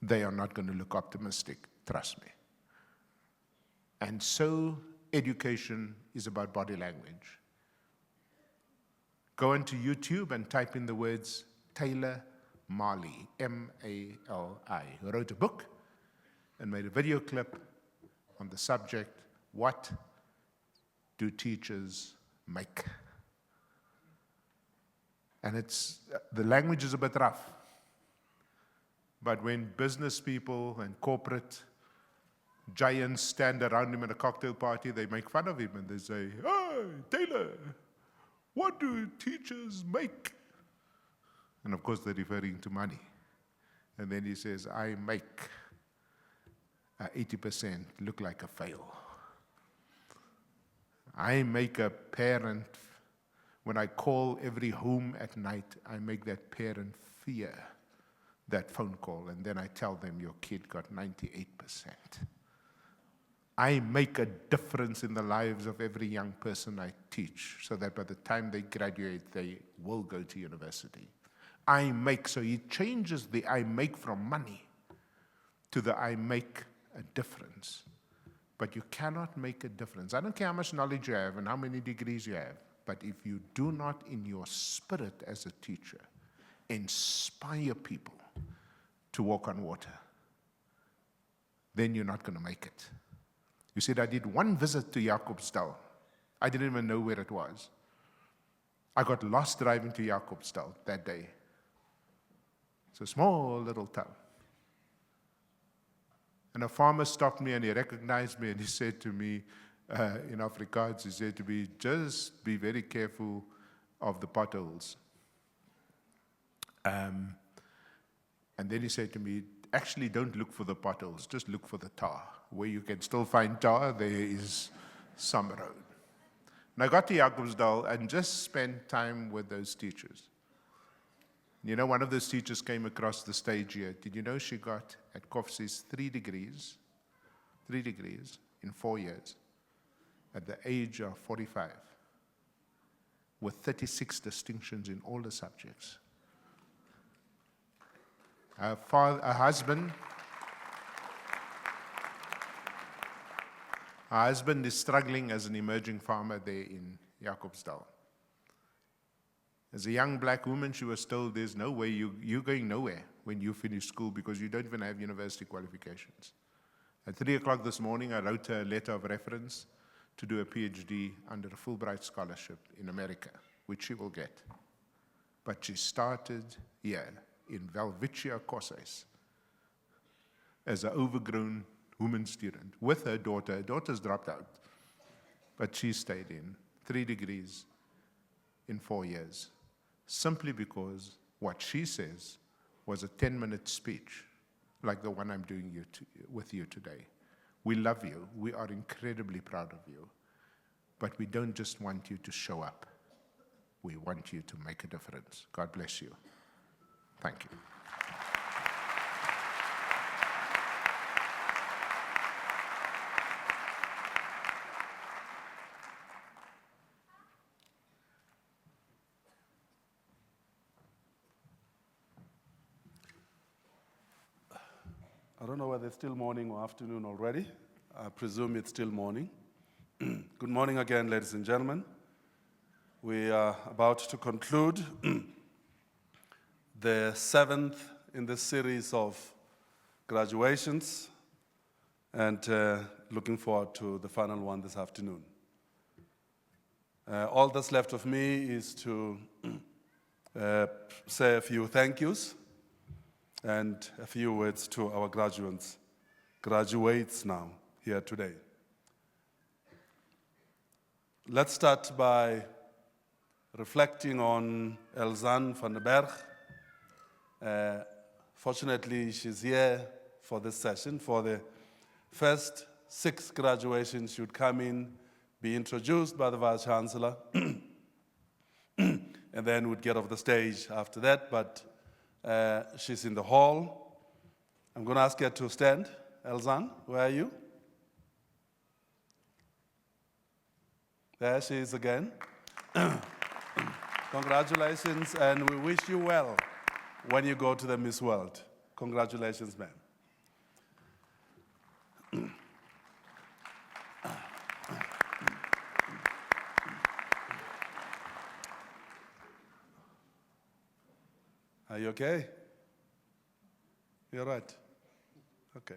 they are not going to look optimistic, trust me. And so education is about body language. Go into YouTube and type in the words Taylor Mali, M-A-L-I, who wrote a book and made a video clip on the subject, What Do Teachers Make? And the language is a bit rough. But when business people and corporate giants stand around him at a cocktail party, they make fun of him and they say, "Hey, Taylor, what do teachers make?" And of course, they're referring to money. And then he says, "I make 80% look like a fail. I make a parent, when I call every home at night, I make that parent fear that phone call, and then I tell them your kid got 98%. I make a difference in the lives of every young person I teach, so that by the time they graduate, they will go to university. I make," so he changes the "I make" from money to the "I make a difference." But you cannot make a difference. I don't care how much knowledge you have and how many degrees you have, but if you do not, in your spirit as a teacher, inspire people to walk on water, then you're not going to make it. You said, I did one visit to Jacobsdal. I didn't even know where it was. I got lost driving to Jacobsdal that day. It's a small little town. And a farmer stopped me and he recognized me and he said to me, in Afrikaans, he said to me, "Just be very careful of the potholes." And then he said to me, "Actually, don't look for the potholes, just look for the tar. Where you can still find tar, there is some road." And I got to Jacobsdal and just spent time with those teachers. You know, one of those teachers came across the stage here. Did you know she got, at Koffsie's, 3 degrees in 4 years, at the age of 45, with 36 distinctions in all the subjects. Her husband is struggling as an emerging farmer there in Jacobsdal. As a young black woman, she was told, "There's no way you're going nowhere when you finish school because you don't even have university qualifications." At 3 o'clock this morning, I wrote her a letter of reference to do a PhD under a Fulbright scholarship in America, which she will get. But she started here in Velvicia Courses as an overgrown woman student with her daughter. Her daughter's dropped out, but she stayed in 3 degrees in 4 years, simply because what she says was a 10-minute speech like the one I'm doing with you today. We love you. We are incredibly proud of you. But we don't just want you to show up. We want you to make a difference. God bless you. Thank you. I don't know whether it's still morning or afternoon already. I presume it's still morning. Good morning again, ladies and gentlemen. We are about to conclude the 7th in this series of graduations, and looking forward to the final one this afternoon. All that's left of me is to say a few thank yous and a few words to our graduates now here today. Let's start by reflecting on Elzaan van der Berg. Fortunately, she's here for this session. For the first 6 graduations, she would come in be introduced by the Vice Chancellor, and then would get off the stage after that, but she's in the hall. I'm going to ask her to stand. Elzan, where are you? There she is again. Congratulations, and we wish you well when you go to the Miss World. Congratulations, ma'am. Are you okay? You're right. Okay.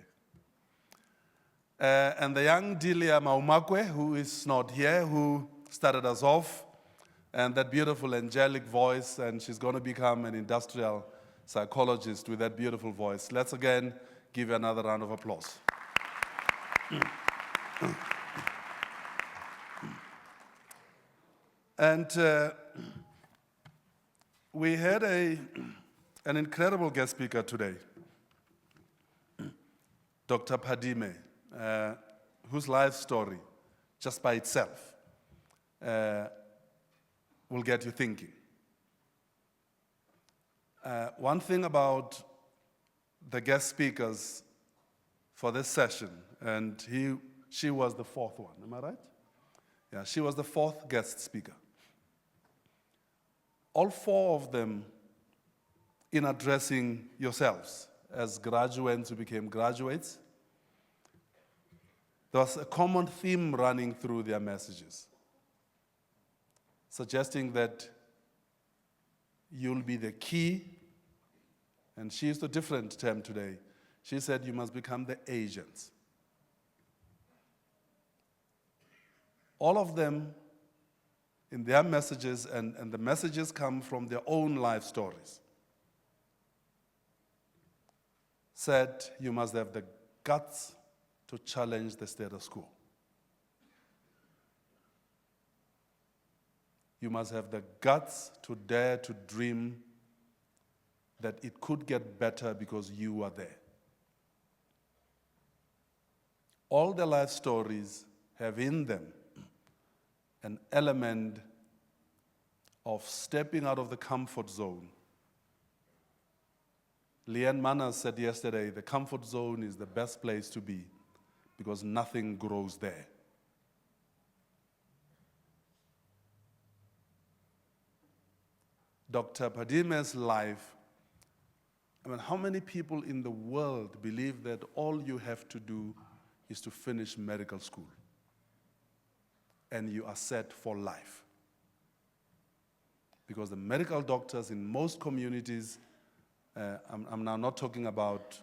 And the young Delia Maumakwe, who is not here, who started us off, and that beautiful angelic voice, and she's going to become an industrial psychologist with that beautiful voice. Let's again give her another round of applause. And we had an incredible guest speaker today, Dr. Padime, whose life story, just by itself, will get you thinking. One thing about the guest speakers for this session, and she was the fourth one, am I right? Yeah, she was the fourth guest speaker. All four of them, in addressing yourselves as graduates who became graduates, there was a common theme running through their messages, suggesting that you'll be the key, and she used a different term today. She said you must become the agents. All of them, in their messages, and the messages come from their own life stories, said you must have the guts to challenge the status quo. You must have the guts to dare to dream that it could get better because you are there. All their life stories have in them an element of stepping out of the comfort zone. Leanne Manas said yesterday, the comfort zone is the best place to be because nothing grows there. Dr. Padime's life, I mean, how many people in the world believe that all you have to do is to finish medical school and you are set for life? Because the medical doctors in most communities, I'm now not talking about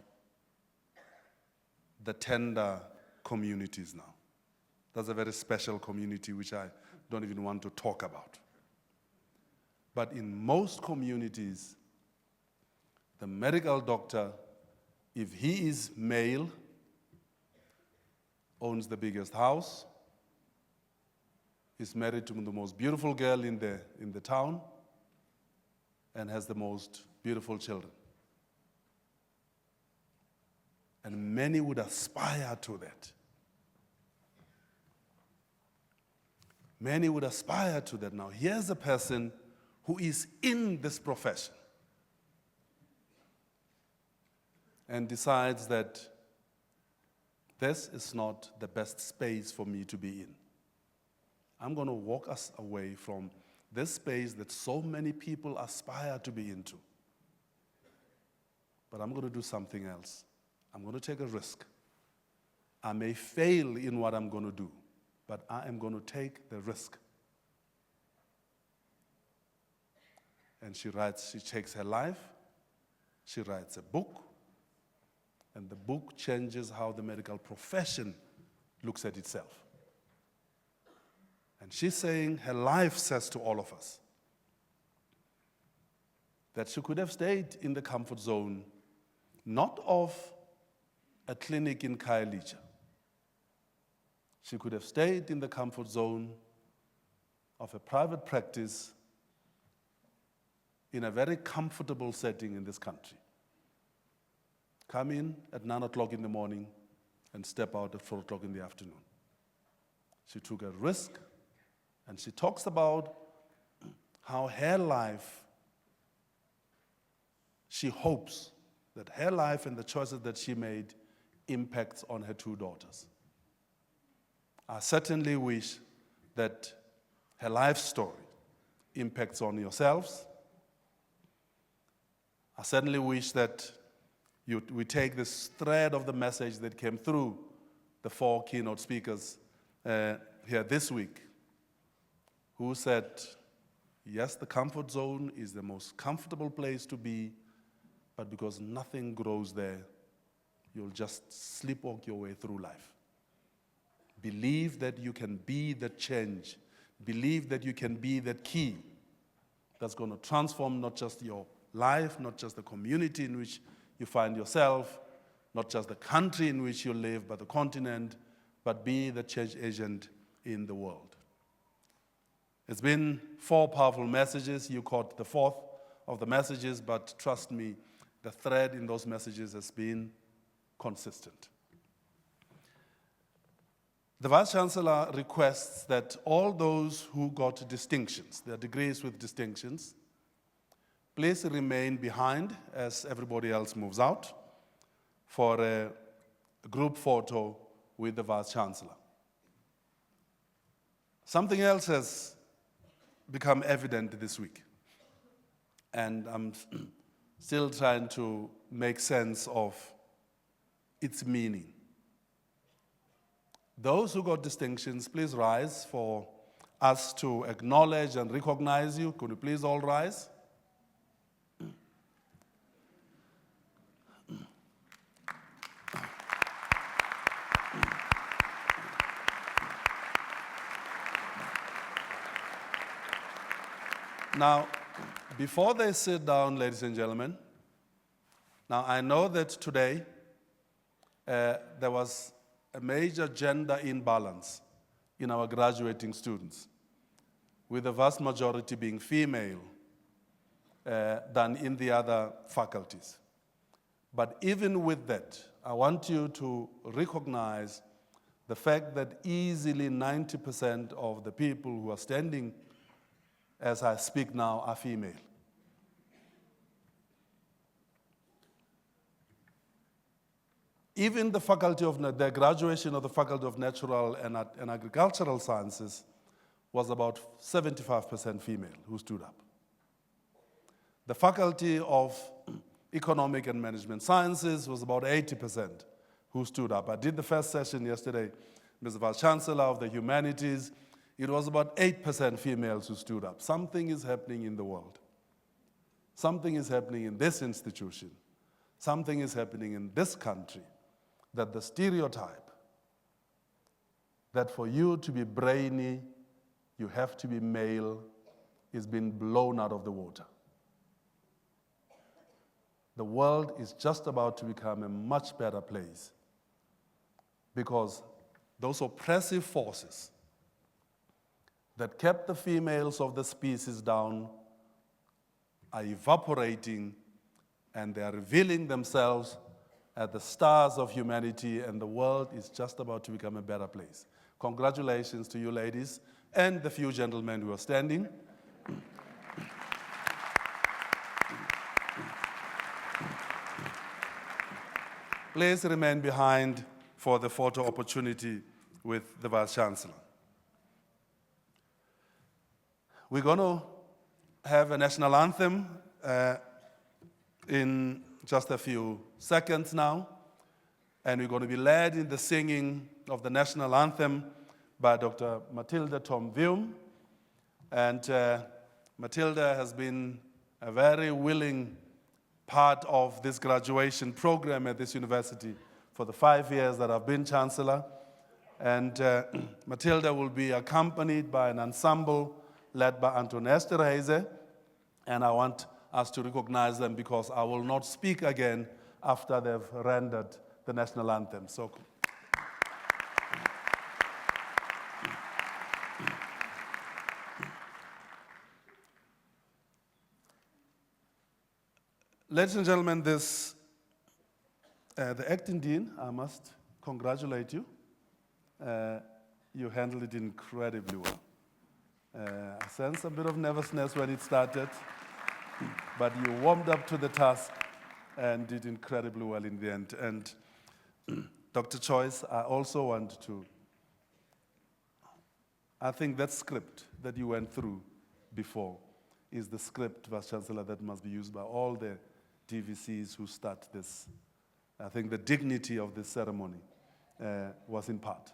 the tender communities now. That's a very special community which I don't even want to talk about. But in most communities, the medical doctor, if he is male, owns the biggest house, is married to the most beautiful girl in the town, and has the most beautiful children. And many would aspire to that. Many would aspire to that. Now, here's a person who is in this profession and decides that this is not the best space for me to be in. I'm going to walk us away from this space that so many people aspire to be into. But I'm going to do something else. I'm going to take a risk. I may fail in what I'm going to do, but I am going to take the risk. And she takes her life, she writes a book, and the book changes how the medical profession looks at itself. And she's saying her life says to all of us that she could have stayed in the comfort zone, not of a clinic in Khayelitsha. She could have stayed in the comfort zone of a private practice in a very comfortable setting in this country. Come in at 9 o'clock in the morning and step out at 4 o'clock in the afternoon. She took a risk, and she talks about how her life, she hopes that her life and the choices that she made impacts on her two daughters. I certainly wish that her life story impacts on yourselves. I certainly wish that we take this thread of the message that came through the 4 keynote speakers here this week, who said, yes, the comfort zone is the most comfortable place to be, but because nothing grows there, you'll just sleepwalk your way through life. Believe that you can be the change. Believe that you can be that key that's going to transform not just your life, not just the community in which you find yourself, not just the country in which you live, but the continent, but be the change agent in the world. It's been 4 powerful messages. You caught the 4th of the messages, but trust me, the thread in those messages has been consistent. The Vice-Chancellor requests that all those who got distinctions, their degrees with distinctions, please remain behind as everybody else moves out for a group photo with the Vice-Chancellor. Something else has become evident this week, and I'm still trying to make sense of its meaning. Those who got distinctions, please rise for us to acknowledge and recognize you. Could you please all rise? Now, before they sit down, ladies and gentlemen, now I know that today there was a major gender imbalance in our graduating students, with the vast majority being female than in the other faculties. But even with that, I want you to recognize the fact that easily 90% of the people who are standing as I speak now are female. Even the the graduation of the Faculty of Natural and Agricultural Sciences was about 75% female who stood up. The Faculty of Economic and Management Sciences was about 80% who stood up. I did the first session yesterday, Mr. Vice-Chancellor of the Humanities. It was about 8% females who stood up. Something is happening in the world. Something is happening in this institution. Something is happening in this country, that the stereotype that for you to be brainy, you have to be male, is being blown out of the water. The world is just about to become a much better place because those oppressive forces that kept the females of the species down are evaporating, and they are revealing themselves as the stars of humanity, and the world is just about to become a better place. Congratulations to you ladies and the few gentlemen who are standing. Please remain behind for the photo opportunity with the Vice-Chancellor. We're going to have a national anthem in just a few seconds now, and we're going to be led in the singing of the national anthem by Dr. Matilda Tom-Vium. And Matilda has been a very willing part of this graduation program at this university for the 5 years that I've been Chancellor. And Matilda will be accompanied by an ensemble led by Anton Esterhuizen, and I want us to recognize them because I will not speak again after they've rendered the national anthem. So, ladies and gentlemen, the acting dean, I must congratulate you. you handled it incredibly well. I sensed a bit of nervousness when it started, but you warmed up to the task and did incredibly well in the end. And Dr. Choice, I also want to, I think that script that you went through before is the script, Vice Chancellor, that must be used by all the TVCs who start this. I think the dignity of this ceremony was in part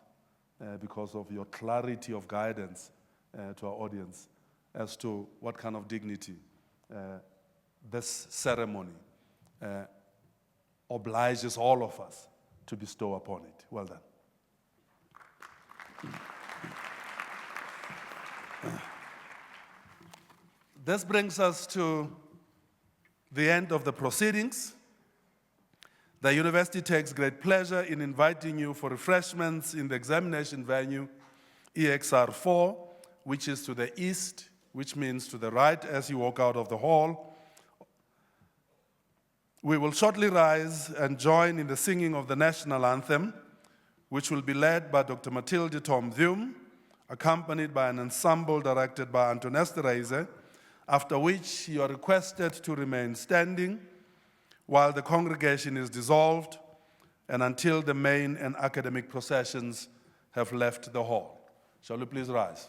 because of your clarity of guidance to our audience as to what kind of dignity this ceremony obliges all of us to bestow upon it. Well done. This brings us to the end of the proceedings. The university takes great pleasure in inviting you for refreshments in the examination venue, EXR 4, which is to the east, which means to the right as you walk out of the hall. We will shortly rise and join in the singing of the national anthem, which will be led by Dr. Matilde Tom Dhum, accompanied by an ensemble directed by Anton Esterhazy, after which you are requested to remain standing while the congregation is dissolved and until the main and academic processions have left the hall. Shall we please rise?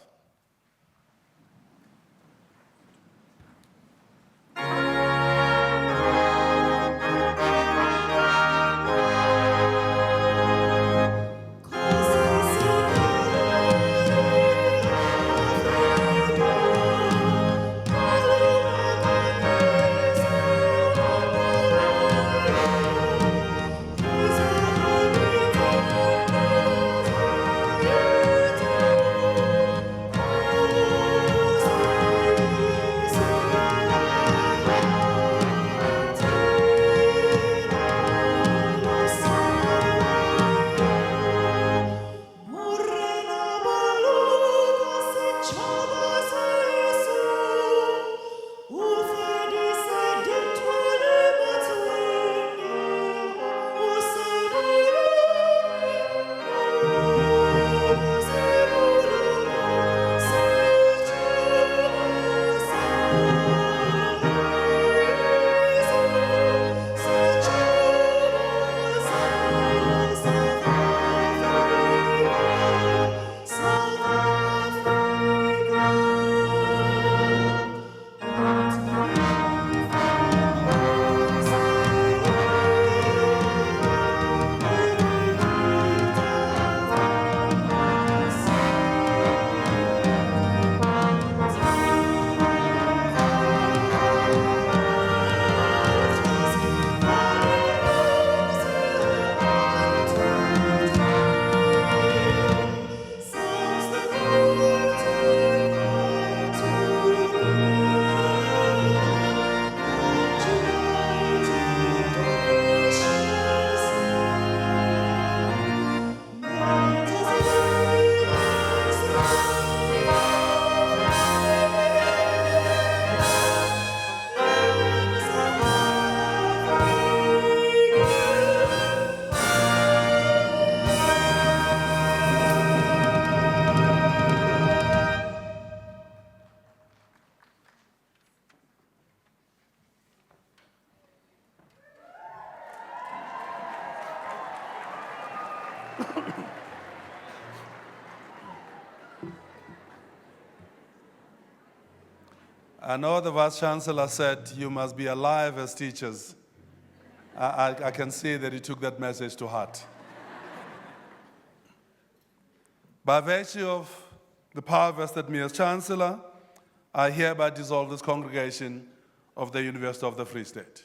I know the Vice Chancellor said you must be alive as teachers. I can see that he took that message to heart. By virtue of the power vested me as Chancellor, I hereby dissolve this congregation of the University of the Free State.